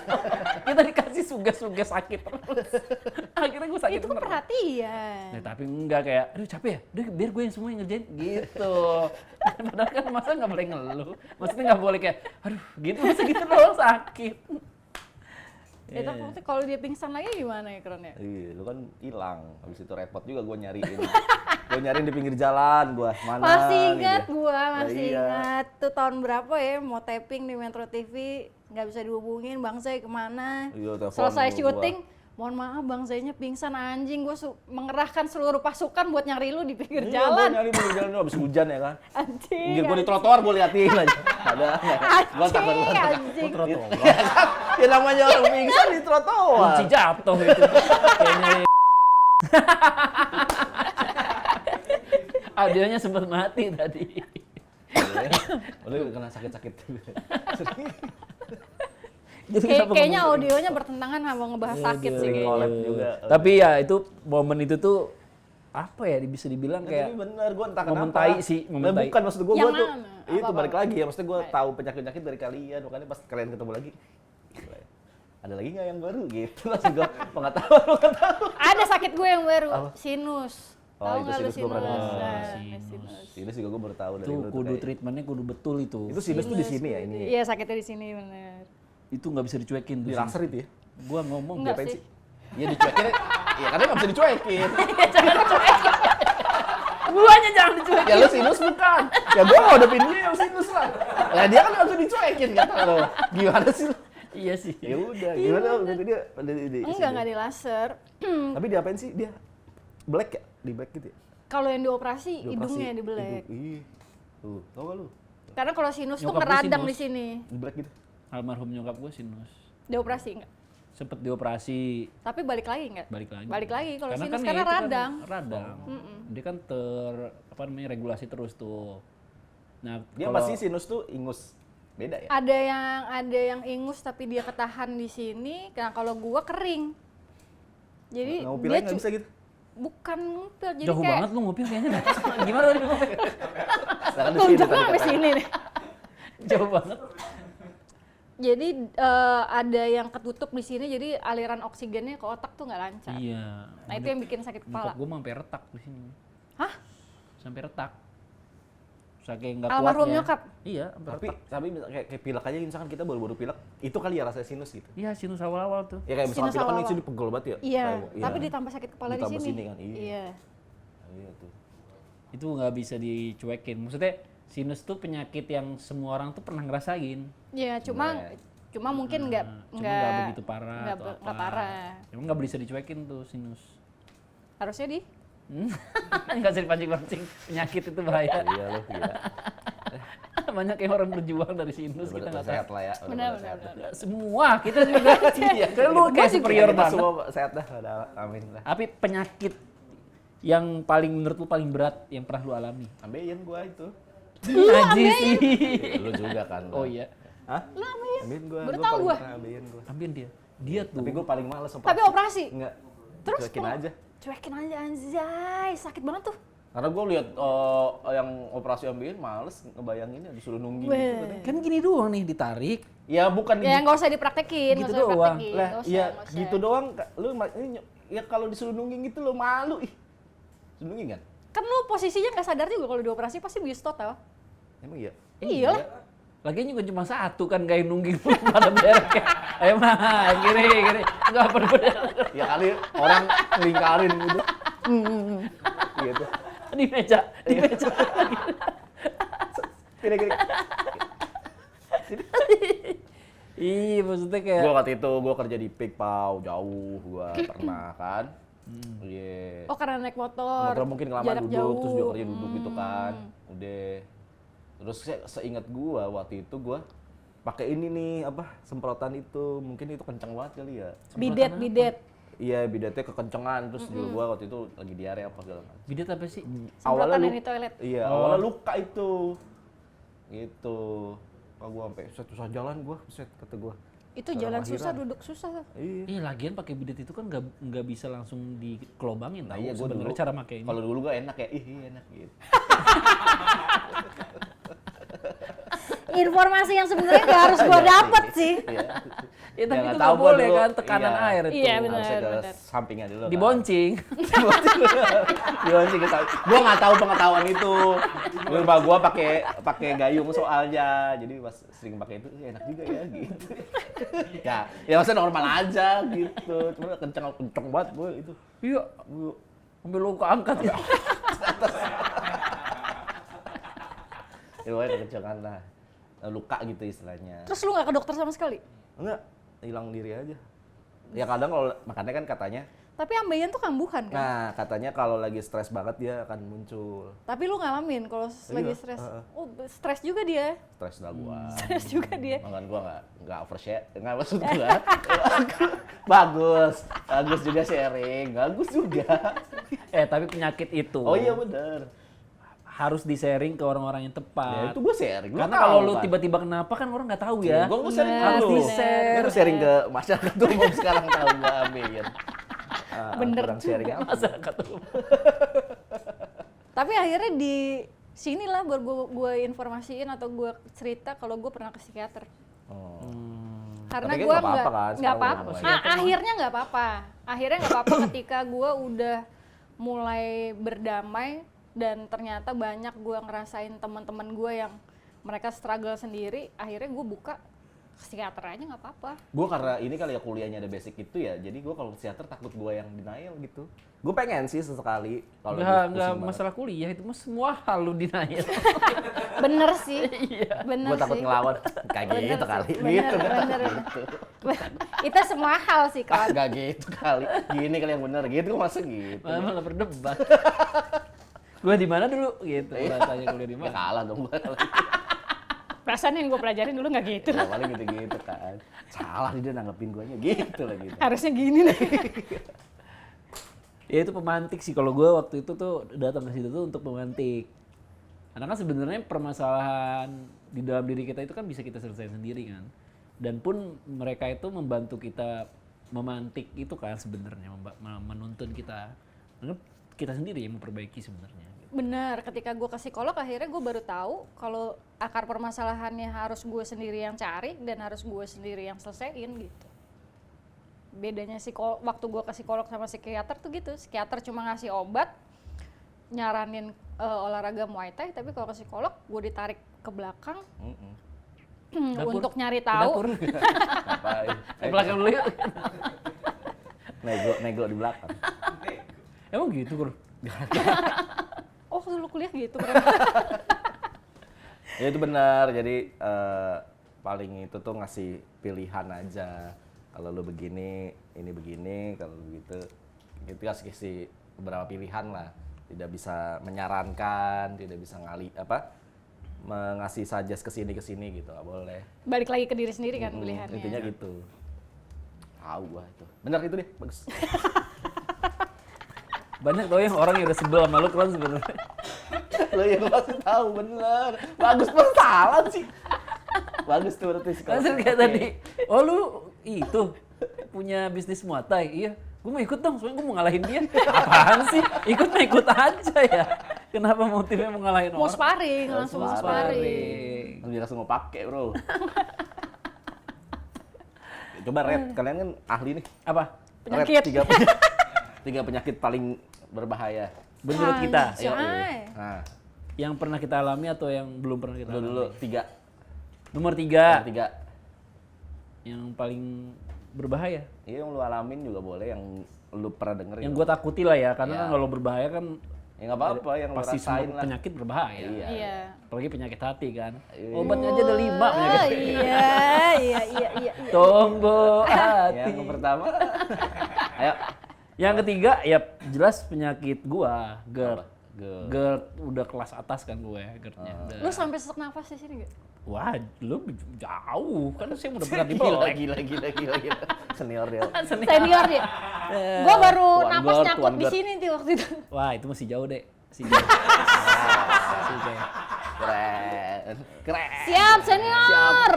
Kita dikasih suges-suges sakit terus. Akhirnya gue sakit Itu kan beneran. perhatian. Ya, tapi enggak kayak, aduh capek ya, udah biar gue yang semua yang ngerjain gitu. Padahal kan masa nggak boleh ngeluh, maksudnya nggak boleh kayak, aduh gitu, masa gitu doang sakit. Itu maksudnya kalau dia pingsan lagi gimana ya kerennya? Iya, lu kan hilang. Habis itu repot juga gua nyariin. Gua nyariin di pinggir jalan gua. Mana Masih nih ingat dia? gua, Lah masih iya. ingat. Tuh tahun berapa ya mau taping di Metro TV, nggak bisa dihubungin, Bang Zai kemana? Iya, telepon Selesai gua. syuting, mohon maaf Bang Zainya pingsan anjing, gua mengerahkan seluruh pasukan buat nyari lu di pinggir Iya, gua jalan. nyari pinggir jalan habis hujan ya kan. Anjing. Pinggir gua di trotoar gua liatin aja. Ada. Gua takut banget. Anjing. Ya namanya orang pingsan di trotoar. Kunci jatuh itu. Kayaknya. Audionya sempat mati tadi. Lu kena sakit-sakit. Jadi kenapa Kayaknya ngomong- audionya bertentangan sama ngebahas sakit sih Sering kayaknya. collab juga. Tapi ya itu momen itu tuh apa ya bisa dibilang Tapi kayak bener, gue entah momen kenapa. tai sih, momen Lah, tai. bukan, maksud gue Yang tuh, mana? itu Apa-apa? balik lagi ya, maksudnya gue tahu penyakit-penyakit dari kalian, makanya pas kalian ketemu lagi, gila ya. Ada lagi nggak yang baru gitu, maksud gue pengetahuan. Ada sakit gue yang baru, Apa? sinus. Oh, Tahu itu nggak lu sinus gua pernah sinus? dengar. Nah, Sinus. Ini juga gue baru tahu dari itu lu tuh kudu kayak- treatmentnya kudu betul itu. Itu sinus tuh di sini ya ini. Iya sakitnya di sini bener. Itu nggak bisa dicuekin tuh. Di laser itu ya? Gua ngomong Enggak Diapain sih. Iya dicuekin, iya karena nggak bisa dicuekin. Guanya jangan dicuekin. Ya lu sinus bukan. Ya gue mau ngadepin dia yang sinus lah. Nah dia kan nggak bisa dicuekin kata lo. Gimana sih lu? Iya sih. Ya udah, gimana gitu dia Enggak di laser. Tapi diapain sih dia? Black ya? Di black gitu ya? Kalau yang dioperasi, Dioperasi hidungnya di black. Ih. Tuh, tau gak lu? Karena kalau sinus tuh Nyokap gue ngeradang sinus. di sini. Di black gitu. Almarhum nyokap gue sinus. Dioperasi enggak? Sempet dioperasi, Tapi balik lagi enggak? balik lagi. Balik lagi kalau sinus kan karena ya itu kan radang. radang. Dia kan regulasi terus tuh. Nah, Dia kalau- pasti sinus tuh ingus. Beda ya? Ada yang ingus tapi dia ketahan di sini. Nah, kalau gua kering. Jadi Ngupil dia aja nggak bisa gitu? bukan ngupil, jadi jauh kayak banget lu ngupil kayaknya. Gimana tadi ngupil? Sedangkan di sini tunjuk tadi sampai katanya. sini nih. Jauh banget. Jadi ada yang ketutup di sini, jadi aliran oksigennya ke otak tuh nggak lancar. Iya. Nah itu yang bikin sakit kepala. Nyokap gue sampai retak di sini. Hah? Sampai retak. Saking nggak Almarhum kuatnya. nyokap? Iya, sampai Tapi retak. kayak pilek aja misalkan kita baru-baru pilek, itu kali ya rasanya sinus gitu. Iya, sinus awal-awal tuh. Ya kayak misalkan Sinus pilek kan awal-awal. itu pegel banget ya. Iya, Kayak- tapi ditambah sakit kepala di Ditambah sini. sini kan, iya. Iya tuh. Itu nggak bisa dicuekin. Maksudnya sinus tuh penyakit yang semua orang tuh pernah ngerasain. Iya, cuma mungkin nggak Cuma nggak begitu parah nggak atau nggak apa. parah. Emang nggak bisa dicuekin tuh sinus. Harusnya di Nggak usah dipancing-pancing. Penyakit itu bahaya. Iya loh, iya. Banyak yang orang berjuang dari sinus kita Bener-bener nggak sehat tahu. lah ya. benar bener-bener benar. sehat. benar. Semua kita juga. Iya, Kayak lu kayak superior Kita banget. semua sehat dah, udah amin lah. Tapi penyakit yang paling menurut lu paling berat yang pernah lu alami? Ambeien gua itu. Najis sih. Ya, lu juga kan. Oh iya. Hah? Lu ambeien? Ambeien gua. Baru Gua tahu paling gua. pernah ambeien gua. Ambil dia. Dia tuh. Tapi gua paling males operasi. Tapi operasi? Enggak. Terus Cuekin kalau- aja. Cuekin aja anjay, sakit banget tuh. Karena gue lihat yang operasi ambeien males ngebayanginnya disuruh nungging Weh. gitu katanya. Kan gini doang nih ditarik. Ya bukan Ya nggak usah dipraktekin, Gitu nggak usah doang. dipraktekin. lah, nggak usah, ya nggak usah. gitu doang. Lu ya kalau disuruh nungging gitu lo malu ih. Disuruh nungging kan? Kan lu posisinya nggak sadar juga kalau dioperasi pasti bius total. Emang iya. Iya lah. Lagian juga cuma satu kan kayak nungging pada berek. Ayo mah, kiri. Enggak bener-bener. Ya kali orang ngelingkarin gitu. Gitu. Di meja. Kira-kira. Iya, maksudnya kayak Gue waktu itu gue kerja di Pik Pau, jauh gue pernah kan. Iya. Oh karena naik motor. Motor mungkin kelamaan jarak duduk, jauh. terus juga kerja duduk gitu kan. Udah. Terus seingat gua waktu itu gua pakai ini nih apa semprotan itu, mungkin itu kenceng banget kali ya. Bidet. Iya, bidatnya kekencengan terus juga gua waktu itu lagi diare apa segala macam. bidet apa sih? Semprotan lu- yang di toilet. Iya, Oh. awalnya luka itu. Gitu. Kalau gua sampai susah jalan gua, set kata gua. Itu Orang jalan akhiran. susah, duduk susah. Iya. Iya, lagian pakai bidet itu kan nggak bisa langsung dikelobangin Nah, tahu iya gua sebenarnya dulu cara makainya. Kalau dulu gua enak ya, ih enak gitu. Informasi yang sebenarnya nggak harus gua Iya dapet sih. Iya. Ya, tapi Ya, itu nggak nggak tahu gua boleh dulu. kan, tekanan Iya. air itu. Iya, benar. Harusnya ke benar. sampingnya dulu. kan. Diboncing. Diboncing ke samping. Gua nggak tahu pengetahuan itu. Di rumah gua pakai gayung soalnya. Jadi pas sering pakai itu enak juga ya gitu. ya maksudnya normal aja gitu. Cuma kenceng banget gua itu. Iya, Gua sampai lu keangkat ya. ya pokoknya kekencengan lah. Luka gitu istilahnya. Terus lu nggak ke dokter sama sekali? Enggak, hilang diri aja. Ya kadang kalau makanya kan katanya, Tapi ambeien tuh kambuhan kan? nah katanya kalau lagi stres banget dia akan muncul. Tapi lu ngalamin kalau lagi Iya, stres. heeh. Oh, stres juga dia. Stres lah gua. Stres juga dia. Makan gua nggak overshare, nggak maksud gua. bagus juga sharing, bagus juga. Tapi penyakit itu Oh iya bener. harus di-sharing ke orang-orang yang Ya tepat. itu gua sharing. Lu Karena tahu kalau lu kan? tiba-tiba kenapa kan orang nggak tahu ya. Gua sharing Bener, ke harus lu. di-share. Gua sharing ke masyarakat umum sekarang tahu nggak ambil. Bener kurang juga. sharing apa? Masyarakat umum. Tapi akhirnya di sini lah baru gue informasiin atau gue cerita kalau gue pernah ke psikiater. Oh. Karena Tapi kan gue nggak apa-apa kan, nggak sekarang apa-apa. udah mulai. Akhirnya nggak apa-apa. Akhirnya nggak apa-apa ketika gue udah mulai berdamai dan ternyata banyak gue ngerasain teman-teman gue yang mereka struggle sendiri. Akhirnya gue buka psikiater aja nggak apa-apa. Gue karena ini kali ya kuliahnya ada basic itu ya, jadi gue kalau psikiater takut gue yang denial gitu. Gue pengen sih sesekali kalau Enggak pusing banget. masalah kuliah itu mah semua hal lu denial. Bener sih, bener Gue takut sih. ngelawan kayak Bener gitu sih, kali, bener, gitu. bener. Itu semua hal sih kan. Gak gitu kali, gini kali yang bener gitu, gue masa gitu. Malah berdebat. Gua di mana dulu gitu, Iya. tanya kuliah di Ya mana. kalah dong gue. Perasaan yang gue pelajarin dulu nggak gitu. Ya, paling gitu-gitu kan. Salah dia nanggepin guanya gitu lah gitu. Harusnya gini nih. Ya itu pemantik sih, kalau gue waktu itu tuh datang ke situ tuh untuk pemantik. Karena kan sebenarnya permasalahan di dalam diri kita itu kan bisa kita selesaikan sendiri kan. Dan pun mereka itu membantu kita memantik itu kan sebenarnya, menuntun kita. Karena kita sendiri yang memperbaiki sebenarnya. Bener, ketika gue ke psikolog akhirnya gue baru tahu kalau akar permasalahannya harus gue sendiri yang cari dan harus gue sendiri yang selesaiin gitu. Bedanya waktu gue ke psikolog sama psikiater tuh gitu, psikiater cuma ngasih obat, nyaranin olahraga Muay Thai, tapi kalau ke psikolog gue ditarik ke belakang Dapur. untuk nyari Ke tahu. dapur. Ngapain? Ke belakang dulu yuk. Nego di belakang. Emang gitu bro? Oh dulu kuliah gitu. Ya itu benar, jadi paling itu tuh ngasih pilihan aja. Kalau lu begini, ini begini, kalau begitu, gitu kasih beberapa pilihan lah. Tidak bisa menyarankan, tidak bisa mengasih suggest ke sini gitu, nggak boleh. Balik lagi ke diri sendiri kan pilihannya. Intinya gitu. Tahu gua itu. Benar itu deh, bagus. Banyak tau yang orang yang udah sebel sama lu kan sebenarnya. Lo yang masih tahu bener. Bagus pun salah sih. Bagus tuh berarti sekolah. Langsung kayak tadi, oh lu itu punya bisnis Muay Thai? Iya, gue mau ikut dong, soalnya gue mau ngalahin dia. Apaan sih? Ikut aja ya. Kenapa motifnya mau ngalahin Mau orang? sparring, langsung mau sparring. Dia langsung mau pakai bro. Coba Red, kalian kan ahli nih. Apa? Penyakit. Red, tiga penyakit paling berbahaya. Menurut kita, Anjay. Nah, yang pernah kita alami atau yang belum pernah kita alami? dulu tiga. Nomor 3, Tiga. yang paling berbahaya. Iya yang lu alamin juga boleh, yang lu pernah dengerin. Yang gue takuti lah ya, karena Iya. kan kalau berbahaya kan Ya nggak apa-apa, yang lu pasti rasain semua lah. penyakit berbahaya. Iya. Iya. Apalagi penyakit hati kan. Iya. Obatnya aja ada 5 penyakit Oh hati. iya. Tombo hati. Yang pertama, ayo. Yang ketiga ya jelas penyakit gua, GERD. Apa? GERD. GERD udah kelas atas kan gue GERD-nya. Udah. Lu sampai sesak nafas di sini gak? Wah, lu jauh kan saya udah pernah di Gila, Black. gila. Senior dia. Senior dia. Gua baru Tuan napas God, nyangkut Tuan di God. sini tuh waktu itu. Wah, itu masih jauh, Dek. Masih jauh. Masih jauh. Keren. Siap senior.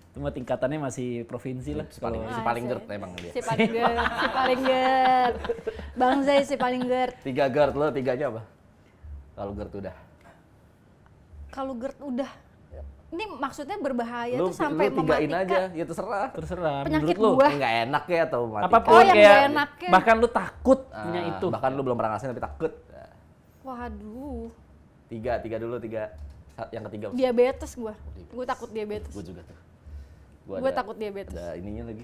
Itu mah tingkatannya masih provinsi lah. Si paling, Kalau- si paling gerd emang dia. Si paling gerd. Bang Zai si paling gerd. 3 gerd, lo 3-nya apa? Kalau gerd udah. Kalau gerd udah. Ini maksudnya berbahaya Lu, tuh sampai lu tigain mematikan. aja, ya terserah. Terserah Penyakit menurut lu. gua. Nggak enak ya atau mati. Apapun Oh, yang kayak nggak enaknya. bahkan lu takut punya itu. Bahkan lu belum pernah ngerasain tapi takut. Waduh. 3 dulu, 3. Yang ketiga. Diabetes gua. Gua takut diabetes. Gue juga tuh. Gua ada- takut diabetes. Ada ininya lagi,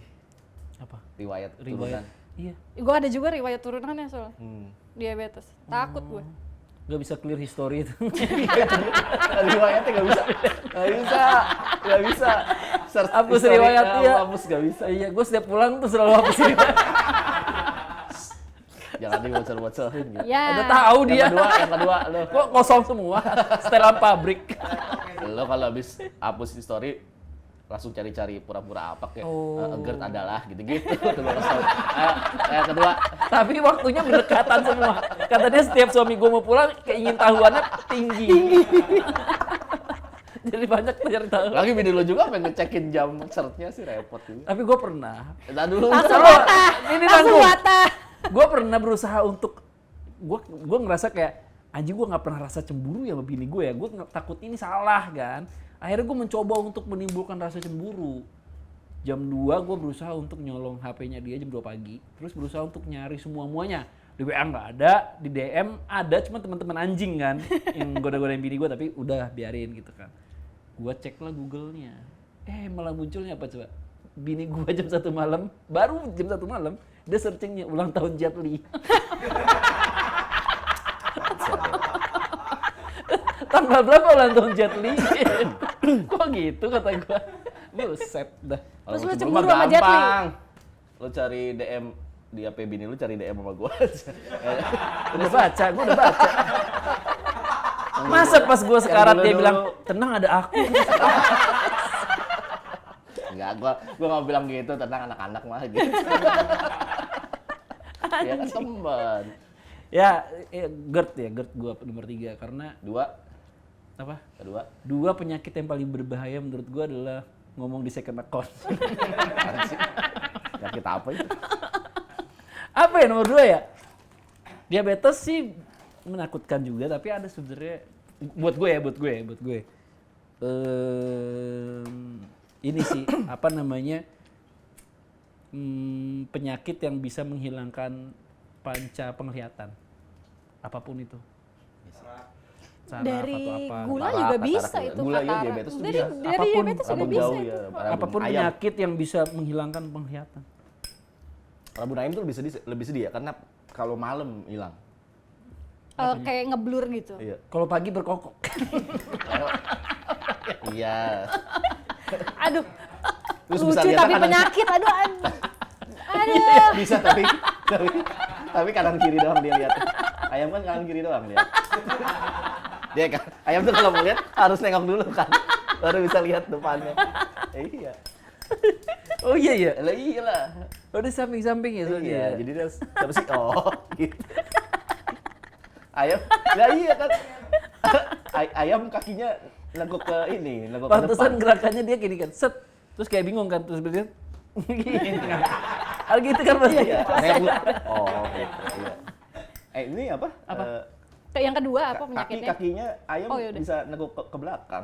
Apa? riwayat Riwayat. turunan. Iya. Gua ada juga riwayat turunannya soal diabetes. Takut gua. Gak bisa clear history itu. Riwayatnya nggak bisa. Nggak bisa. Search Hapus history, riwayat, iya. Hapus nggak bisa. Iya, gue setiap pulang tuh selalu hapus ini. Jangan dibocor-bocorin gitu. Ya. Udah tahu dia. Yang kedua, lo. Kok kosong semua? Setelan pabrik. Lo kalau habis hapus history langsung cari-cari pura-pura apa kayak GERD adalah gitu-gitu. Tuh lo kesel. Yang kedua, Tapi waktunya berdekatan semua. Katanya setiap suami gue mau pulang, keingin tahuannya tinggi. Jadi banyak cari tahu. lagi bini lo juga pengen ngecekin jam sertnya sih repot juga. Tapi gue pernah. Nah dulu Langsung Kalau- patah. ini Langsung nanggung. patah. Gue pernah berusaha untuk gue ngerasa kayak anjing, gue nggak pernah rasa cemburu ya sama bini gue ya. Gue takut ini salah kan. Akhirnya gue mencoba untuk menimbulkan rasa cemburu. Jam 2 gue berusaha untuk nyolong HP-nya dia jam 2 pagi. Terus berusaha untuk nyari semua-muanya. Di WA nggak ada, di DM ada, cuma teman-teman anjing kan yang goda-godain bini gue, tapi udah biarin gitu kan. Gue cek lah Google-nya. Malah munculnya apa coba? Bini gua jam 1 malam, baru jam 1 malam, dia searchingnya ulang tahun Jet Li. Tanggal berapa ulang tahun Jet Li? Kok gitu kata gua. Buset dah. Kalau Terus lu mau cemburu mah sama Jet Li? gampang. Lu cari DM di HP bini lu, cari DM sama gua aja. Gua udah baca. Masa pas gua sekarat dia dulu. bilang, tenang ada aku. Enggak, gua nggak bilang gitu, tenang anak-anak mah gitu. Ya kan teman. GERD gua nomor 3 karena Kedua, apa? Dua penyakit yang paling berbahaya menurut gua adalah ngomong di second account. penyakit apa itu? Apa ya nomor 2 ya? Diabetes sih menakutkan juga, tapi ada sebenarnya buat gue. Ini sih apa namanya penyakit yang bisa menghilangkan panca penglihatan, apapun itu. Saraf Dari atau apa. gula Katarak, juga katarak bisa juga. itu Gula ya, katarak. diabetes tuh Dari bisa. Apapun, diabetes juga rabun bisa jauh itu. ya, Apapun ayam. penyakit yang bisa menghilangkan penglihatan. Rabun ayam tuh lebih sedih ya, karena kalau malam hilang. Kayak ngeblur gitu. Iya. Kalau pagi berkokok. Iya. Aduh, Terus bisa lucu lihat tapi kanan- penyakit. Aduh. Bisa tapi kanan kiri doang dia lihat. Ayam kan kanan kiri doang dia. Dia kan ayam tuh kalau mau lihat harus nengok dulu kan. Baru bisa lihat depannya. Iya. Oh iya ya. Lah iyalah. Oh di samping-samping ya soalnya. Iya, jadi dia siapa sih? Oh, gitu. Ayam, lah iya kan. Ayam kakinya nengok ke ini, nengok ke depan. Pantesan gerakannya dia gini kan, set. Terus kayak bingung kan, terus berarti gini kan. Hal gitu kan pasti. Iya, nengok. Oh, gitu. Iya. Ini apa? Apa? Yang kedua apa penyakitnya? Kakinya ayam Oh, yaudah. bisa nengok ke belakang.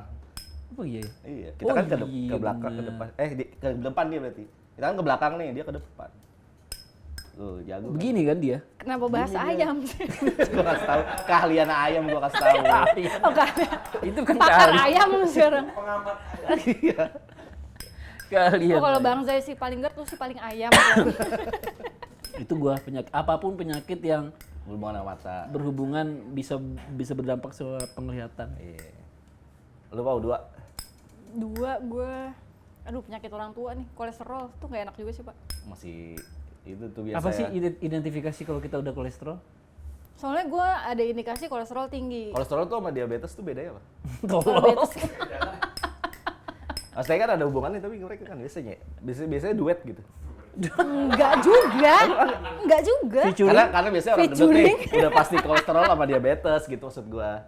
Oh iya. Iya, kita Oh, kan ke iya, belakang, ke bener. depan. Ke depan dia berarti. Kita kan ke belakang nih, dia ke depan. Jago. Begini kan dia. Kenapa bahas Gini dia. ayam? Gua kasih tahu keahlian ayam, gua kasih tahu. Oh, kan. Itu kan Pakar keahlian. ayam sekarang. Iya. Keahlian. Oh, kalau Bang Zai sih paling GERD, lu sih paling ayam. Itu gua penyakit, apapun penyakit yang Berhubungan sama mata. berhubungan bisa berdampak sama penglihatan. Iya. Lu mau 2? Dua gue, aduh penyakit orang tua nih, kolesterol tuh nggak enak juga sih Pak. Masih itu tuh biasa Apa sih ya. identifikasi kalau kita udah kolesterol? Soalnya gue ada indikasi kolesterol tinggi. Kolesterol tuh sama diabetes tuh bedanya apa? Tolong. Diabetes. Maksudnya kan ada hubungannya tapi mereka kan biasanya duet gitu. Enggak juga, enggak juga. Featuring? Karena biasanya orang gendut nih Featuring. udah pasti kolesterol sama diabetes gitu maksud gua.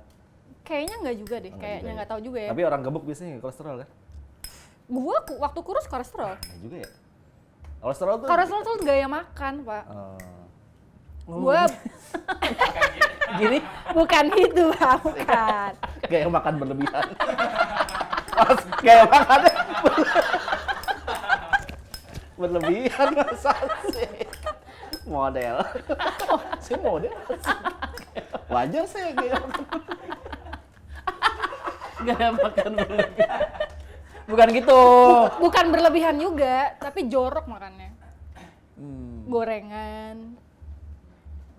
Kayaknya enggak juga deh, Enggak kayaknya juga nggak tahu juga ya. Tapi orang gemuk biasanya kolesterol kan? Gue waktu kurus kolesterol. Enggak juga ya. Kolesterol tuh Kolesterol tuh gaya makan Pak. Gue Gini, bukan itu Pak, bukan. gaya makan berlebihan. Pas gaya makannya berlebihan masa sih. Model. Saya model. Wajar sih gaya makan. gaya makan berlebihan. Bukan gitu. Bukan berlebihan juga, tapi jorok makannya. Gorengan.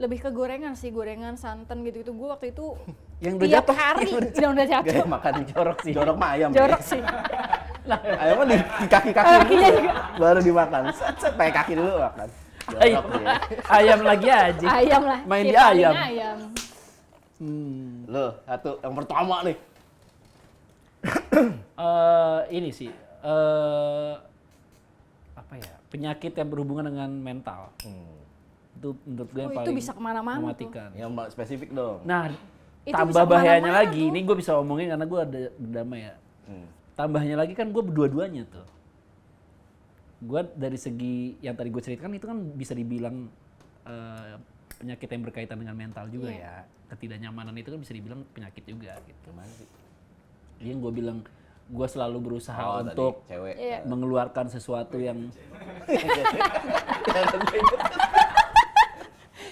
Lebih ke gorengan sih, gorengan, santan gitu-gitu. Gue waktu itu Yang udah tiap jatuh. hari yang udah jatuh. Gaya makan Jorok sih. Jorok mah ayam. Jorok ya. sih. Ayam mah di kaki-kaki Kakinya dulu, juga. baru dimakan. Set pakai kaki dulu makan. Ayam, Jorok dia. ayam lagi aja. Ayam lah. Main di Paling ayam. Loh, satu yang pertama nih. Ini sih apa ya, penyakit yang berhubungan dengan mental. Itu menurut gue yang Oh, itu paling bisa kemana-mana tuh. mematikan. Yang spesifik dong. Nah, Itu tambah bisa bahayanya kemana-mana lagi, tuh. ini gue bisa omongin karena gue ada berdamai ya. Tambahnya lagi kan gue berdua-duanya tuh. Gue dari segi yang tadi gue ceritakan itu kan bisa dibilang penyakit yang berkaitan dengan mental juga Iya. ya. Ketidaknyamanan itu kan bisa dibilang penyakit juga gitu. Gimana sih? Yang gue bilang, gue selalu berusaha Oh, untuk tadi cewek. Iya. mengeluarkan sesuatu yang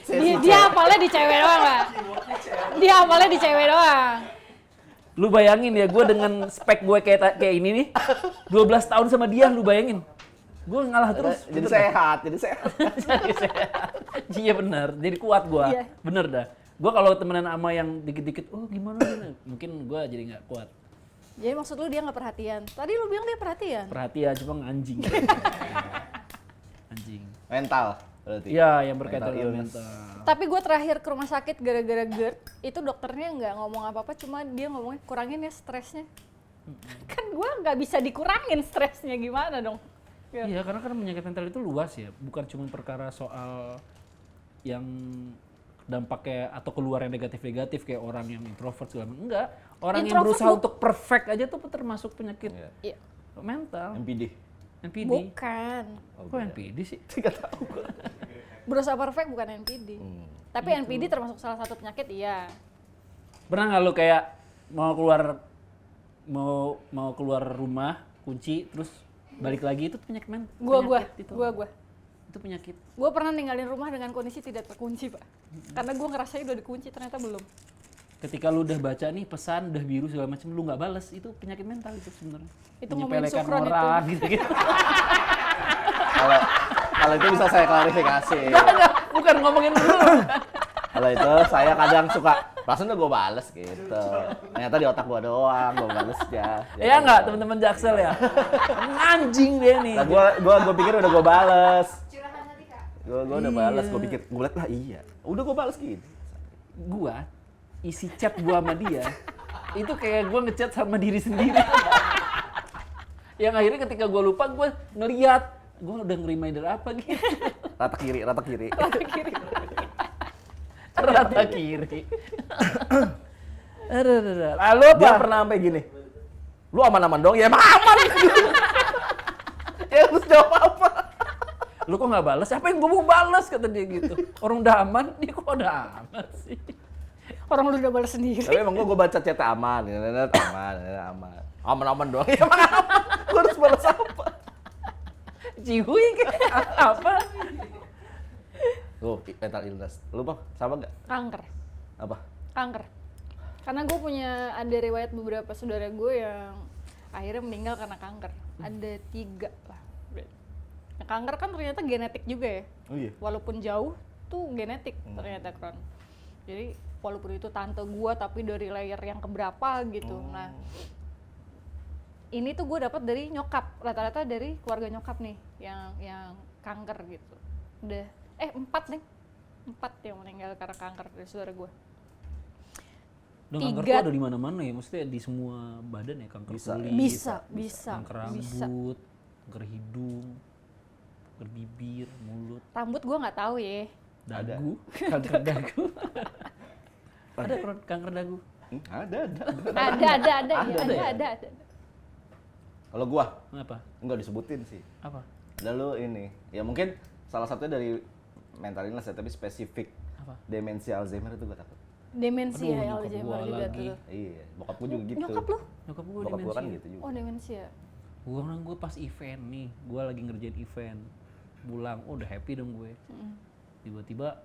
Dia hafalnya di cewek doang, Pak. Dia hafalnya di cewek doang. Lu bayangin ya, gue dengan spek gue kayak ini nih, 12 tahun sama dia, lu bayangin. Gue ngalah terus. Jadi sehat. Jadi sehat. Iya benar, jadi kuat gue. Iya. Bener dah. Gue kalau temenan sama yang dikit-dikit, oh gimana, mungkin gue jadi nggak kuat. Jadi maksud lu dia nggak perhatian. Tadi lu bilang dia perhatian. Perhatian, cuma anjing. Anjing. Mental berarti. Iya, yang berkaitan Mental dengan illness. mental. Tapi gue terakhir ke rumah sakit gara-gara GERD, itu dokternya nggak ngomong apa-apa, cuma dia ngomongnya kurangin ya stresnya. Kan gue nggak bisa dikurangin stresnya, gimana dong? Iya, karena kan penyakit mental itu luas ya, bukan cuma perkara soal yang dampaknya atau keluar yang negatif-negatif kayak orang yang introvert segala macam. Enggak, orang yang Introvert berusaha untuk perfect aja tuh termasuk penyakit Iya. mental. MPD. NPD. Bukan. Kok NPD sih? Enggak tahu gua. Berusaha perfect bukan NPD. Tapi NPD termasuk salah satu penyakit, iya. Pernah nggak lu kayak mau keluar rumah, kunci, terus balik lagi, itu penyakit Gua. Itu penyakit. Gue pernah ninggalin rumah dengan kondisi tidak terkunci, Pak. Karena gue ngerasain udah dikunci, ternyata belum. Ketika lu udah baca nih pesan udah biru segala macam, lu nggak balas, itu penyakit mental itu sebenarnya. Itu ngomongin Menyepelekan sukron itu. orang gitu. Kalau itu bisa saya klarifikasi. Bukan ngomongin dulu. Kalau itu saya kadang suka, langsung udah gue bales gitu. Ternyata di otak gue doang, gue balesnya. Ya nggak teman-teman Jaksel ya. Anjing dia nih. Nah, gue pikir udah gue bales. Gue udah bales, gue pikir, gue liat lah iya. Udah gue bales gitu. Gua isi chat gua sama dia itu kayak gua ngechat sama diri sendiri. Yang akhirnya ketika gua lupa, gua ngeliat gua udah nge-reminder apa gitu. Rata kiri. Rata kiri. Lalu apa? Dia pernah sampai gini, lu aman-aman dong? Ya emang aman. Ya terus jawab apa? Lu kok nggak balas? Apa yang gua mau balas, kata dia gitu. Orang udah aman, dia kok udah aman sih. Orang lu udah balas sendiri. Tapi emang gue baca chatnya aman, aman. Aman-aman doang. Ya emang aman. Gue harus balas apa? Cihuy kayak apa? Tuh, mental illness. Lu bang, sama nggak? Kanker. Apa? Kanker. Karena gue ada riwayat beberapa saudara gue yang akhirnya meninggal karena kanker. Ada 3 lah. Nah, kanker kan ternyata genetik juga ya. Oh iya. Walaupun jauh tuh genetik ternyata Kron. Jadi walaupun itu tante gue tapi dari layer yang keberapa gitu. Nah ini tuh gue dapat dari nyokap, rata-rata dari keluarga nyokap nih yang kanker gitu. Udah 4 nih, 4 yang meninggal karena kanker dari saudara gue. Dan kanker tuh ada di mana-mana ya, maksudnya di semua badan ya, kanker kulit, Bisa. kanker rambut, kanker hidung, kanker bibir, mulut, Rambut gue nggak tahu ya. dagu, kanker dagu. Ada kanker dagu. Ada. Ada. Kalau gua Apa? enggak disebutin sih. Apa? Lalu ini, ya mungkin salah satunya dari mental illness ya, tapi spesifik Apa? demensia Alzheimer itu gua takut. Demensia Aduh, ya nyokap Alzheimer gua juga lagi. tuh. Iya, bokap gua juga gitu. Nyokap lu? Nyokap gue Bokap gua kan demensia. gitu juga. Oh demensia. Gue pas event nih, gue lagi ngerjain event, pulang, udah happy dong gue. Tiba-tiba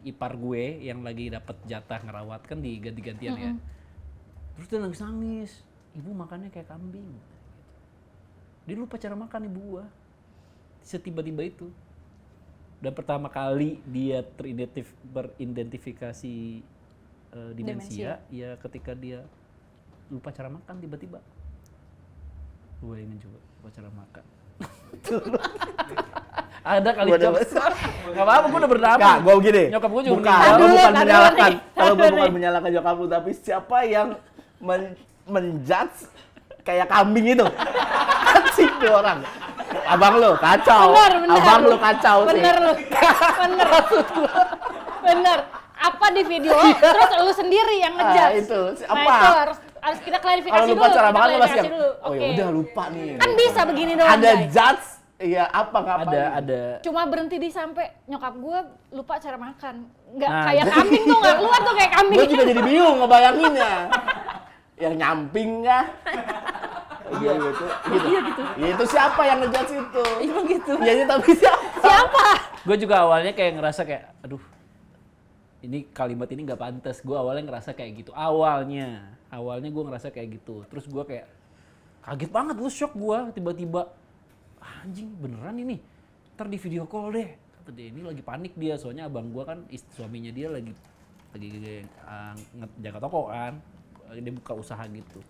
ipar gue yang lagi dapat jatah ngerawat kan diganti-gantian ya. Terus dia nangis-nangis, ibu makannya kayak kambing. Dia lupa cara makan ibu gua. Setiba-tiba itu. Dan pertama kali dia beridentifikasi demensia, ya ketika dia lupa cara makan tiba-tiba. Gue ingin coba lupa cara makan. Ada kali jokes. Gak apa-apa, gue udah bernama. Kak, gue gini. Nyokap gue juga bukan, meninggal. gue bukan Aduh, menyalahkan. nih. Kalau gue bukan menyalahkan nyokap lu, tapi siapa yang menjudge kayak kambing itu? Kan sih itu orang. Abang lu kacau. Bener. Abang lu kacau sih. Bener lu. Bener maksud gua. Bener. Apa di video terus lu sendiri yang ngejudge. Itu Nah apa? itu harus kita klarifikasi Kalau dulu. lupa cara kita makan lu masih klarifikasi yang, dulu. oh ya Oke. udah lupa nih. Kan bisa begini doang. Ada guys. judge, iya apa ngapain? Ada. Cuma berhenti di sampai nyokap gue lupa cara makan. Nggak Nah, kayak kambing tuh, nggak keluar tuh kayak kambing. Gue juga jadi bingung ngebayanginnya. Yang nyamping kah? Iya gitu. Iya gitu. Ya itu siapa yang ngejudge itu? Iya gitu. Iya tapi siapa? Siapa? Gue juga awalnya kayak ngerasa kayak, aduh, ini kalimat ini nggak pantas. Gue awalnya ngerasa kayak gitu. Awalnya gue ngerasa kayak gitu. Terus gue kayak kaget banget, gue shock gue tiba-tiba anjing beneran ini. Ntar di video call deh. Kata dia ini lagi panik dia, soalnya abang gue kan suaminya dia lagi jaga toko kan. Dia buka usaha gitu.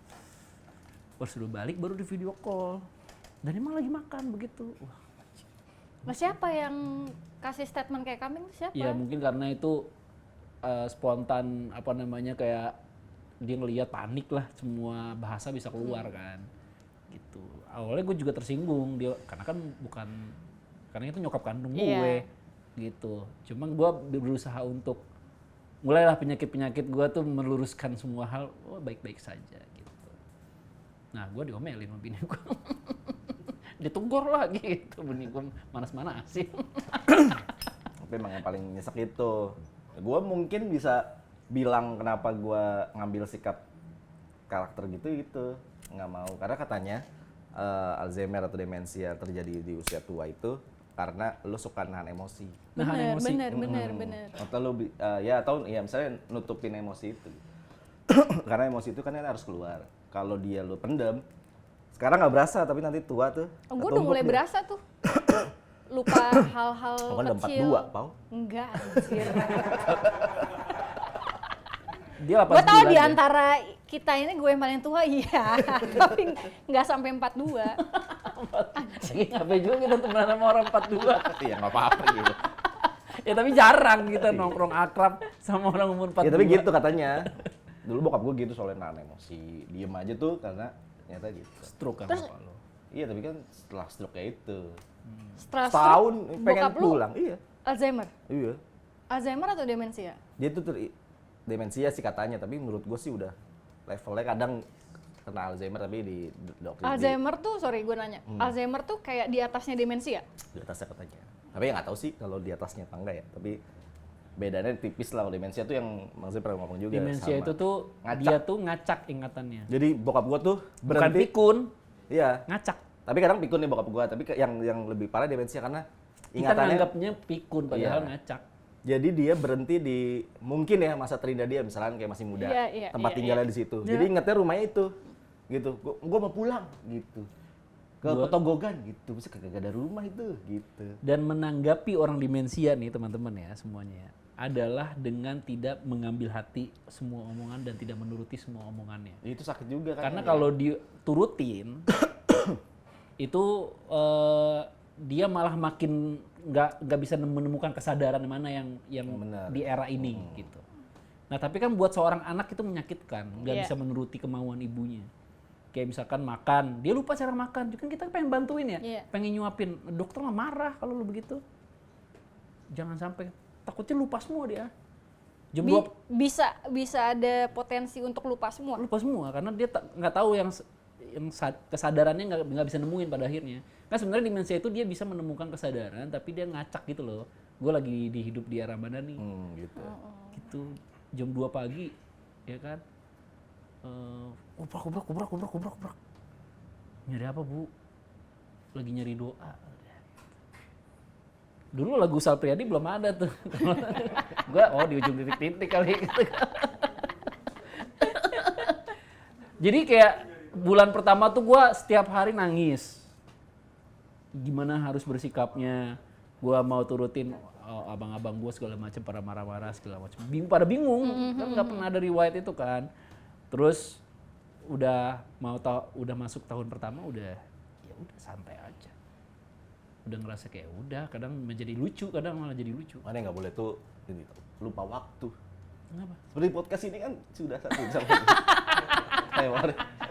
Pas sudah balik baru di video call. Dan emang lagi makan begitu. Wah. Nah, siapa yang kasih statement kayak kambing? Siapa? Ya mungkin karena itu spontan apa namanya kayak dia ngelihat panik lah, semua bahasa bisa keluar kan gitu. Awalnya gue juga tersinggung dia karena kan bukan karena itu nyokap kandung gue gitu. Cuma gue berusaha untuk mulailah penyakit gue tuh meluruskan semua hal, baik-baik saja gitu. Nah gue diomelin sama bini gue. Ditegur lah gitu, bini gue manas-manasin. Tapi emang yang paling nyesek itu. Gue mungkin bisa bilang kenapa gue ngambil sikap karakter gitu nggak mau karena katanya Alzheimer atau demensia terjadi di usia tua itu karena lu suka nahan emosi. Bener. Atau lu atau misalnya nutupin emosi itu. Karena emosi itu kan harus keluar. Kalau dia lu pendem, sekarang nggak berasa tapi nanti tua tuh. Gue udah mulai berasa tuh. Lupa hal-hal kecil. Kan 42, Pau. Enggak, anjir. Dia 89. Gue tau di antara kita ini gue yang paling tua, iya. Tapi nggak sampai 42. Capek juga kita temenan sama orang 42. Iya nggak apa-apa gitu. Ya tapi jarang kita nongkrong akrab sama orang umur 42. Ya tapi gitu katanya. Dulu bokap gue gitu soalnya nahan emosi. Diem aja tuh karena ternyata gitu. Stroke kan Terus, bapak lo. Iya tapi kan setelah stroke kayak itu. Setelah Setahun stroke, pengen bokap lu pulang. Iya. Alzheimer? Iya. Alzheimer atau demensia? Dia tuh demensia sih katanya, tapi menurut gue sih udah levelnya kadang kena Alzheimer tapi di dokter Alzheimer tuh, sorry gue nanya, Alzheimer tuh kayak di atasnya demensia? di atasnya katanya. Tapi ya nggak tahu sih kalau di atasnya apa enggak ya. Tapi bedanya tipis lah. Kalau demensia tuh yang Bang Zai pernah ngomong juga Demensia sama. itu tuh Ngacak. dia tuh ngacak ingatannya. Jadi bokap gue tuh Bukan berhenti. pikun, Iya. ngacak. Tapi kadang pikun nih bokap gue. Tapi yang lebih parah demensia karena Kita ingatannya. nganggapnya pikun padahal Iya. ngacak. Jadi dia berhenti di mungkin ya masa terindah dia misalnya kayak masih muda, Iya, tempat iya, tinggalnya di situ. Jadi ingetnya rumahnya itu, gitu. Gua mau pulang, gitu. Ke Petogogan, gitu. Bisa kagak ada rumah itu, gitu. Dan menanggapi orang demensia nih teman-teman ya semuanya ya, adalah dengan tidak mengambil hati semua omongan dan tidak menuruti semua omongannya. Itu sakit juga kan. Karena kalau diturutin itu dia malah makin nggak bisa menemukan kesadaran mana yang Benar. di era ini gitu. Nah tapi kan buat seorang anak itu menyakitkan, nggak Iya. bisa menuruti kemauan ibunya. Kayak misalkan makan, dia lupa cara makan, kan kita pengen bantuin ya, Iya. pengen nyuapin. Dokter mah marah kalau lu begitu. Jangan sampai, takutnya lupa semua dia. Jam 2 Bisa ada potensi untuk lupa semua. lupa semua karena dia nggak tahu yang kesadarannya nggak bisa nemuin pada akhirnya. Kan sebenarnya demensia itu dia bisa menemukan kesadaran tapi dia ngacak gitu loh. Gue lagi hidup di era mana nih? gitu. Gitu jam 2 pagi ya kan. Kubrak. Nyari apa, Bu? Lagi nyari doa. Dulu lagu Sal Priadi belum ada tuh. Gua di ujung titik-titik kali gitu. Jadi kayak bulan pertama tuh gua setiap hari nangis. Gimana harus bersikapnya? Gua mau turutin abang-abang gua segala macam pada marah-marah segala macam. Pada bingung, kan nggak pernah ada riwayat itu kan. Terus udah masuk tahun pertama udah santai aja. Udah ngerasa kayak udah, kadang menjadi lucu, kadang malah jadi lucu. Mana yang nggak boleh tuh ini, lupa waktu. Kenapa? Seperti podcast ini kan sudah satu jam.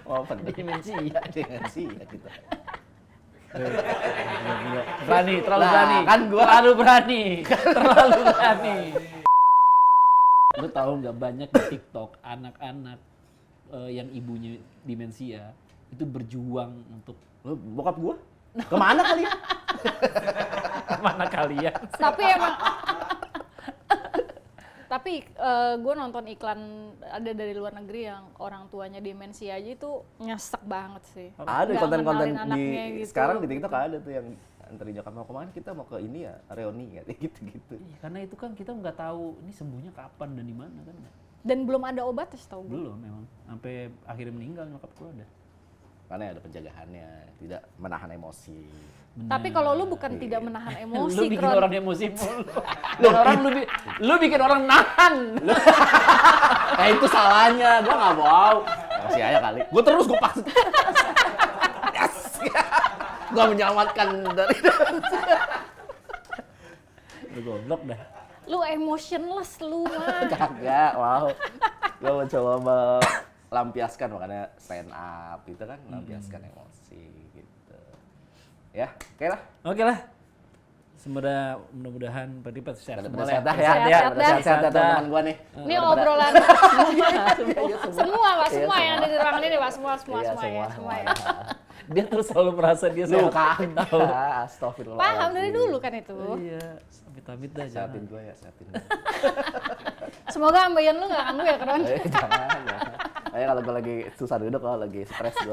Mau apa? Demensia. Demensia kita. Berani, terlalu Lah, berani. kan gua- terlalu berani. Terlalu berani. Lu tahu nggak banyak di TikTok anak-anak yang ibunya demensia itu berjuang untuk Bokap gua? Kemana kali? mana kalian? Tapi Tapi gue nonton iklan ada dari luar negeri yang orang tuanya demensia aja itu nyesek banget sih. Ada Nggak konten-konten ngenalin anaknya di gitu. sekarang di TikTok ada tuh yang antar Jakarta mau kemana, kita mau ke ini ya, reuni ya, gitu-gitu. Iya, karena itu kan kita nggak tahu ini sembuhnya kapan dan di mana kan. Dan belum ada obatnya setahu gue. Belum memang. Sampai akhirnya meninggal nyokap gua ada. Karena ada penjagaannya, tidak menahan emosi. Tapi kalau lu bukan tidak menahan emosi, Lu bikin Kron. orang emosi mulu. Dan orang lu bikin orang nahan. Nah itu salahnya, gua nggak mau. Masih aja kali. Gua terus gua paksa. Yes. Gua menyelamatkan dari. Lu goblok dah. Lu emotionless lu mah. Kagak, wow. Gua mencoba melampiaskan, makanya stand up gitu kan, melampiaskan emosi gitu. Ya, oke lah. Oke lah. Semoga mudah-mudahan Padipat sehat Pada semua sehat lah. dah ya. Sehat-sehat Pada dah. sehat-sehat ya teman-teman gua nih. Ini Pada- obrolan semua Pak, Iya, semua yang semua. ada di ruangan ini Pak, semua Iya, ya, semua ya. Dia terus selalu merasa dia Lu sehat. kan. Astagfirullah. Paham dari dulu kan itu. Iya, amit-amit dah jangan. Sehatin gua ya, sehatin gua. Semoga ambeien lu gak ganggu ya, Kron. Jangan ya. Kayak kalau gua lagi susah duduk, kalau lagi stres gua.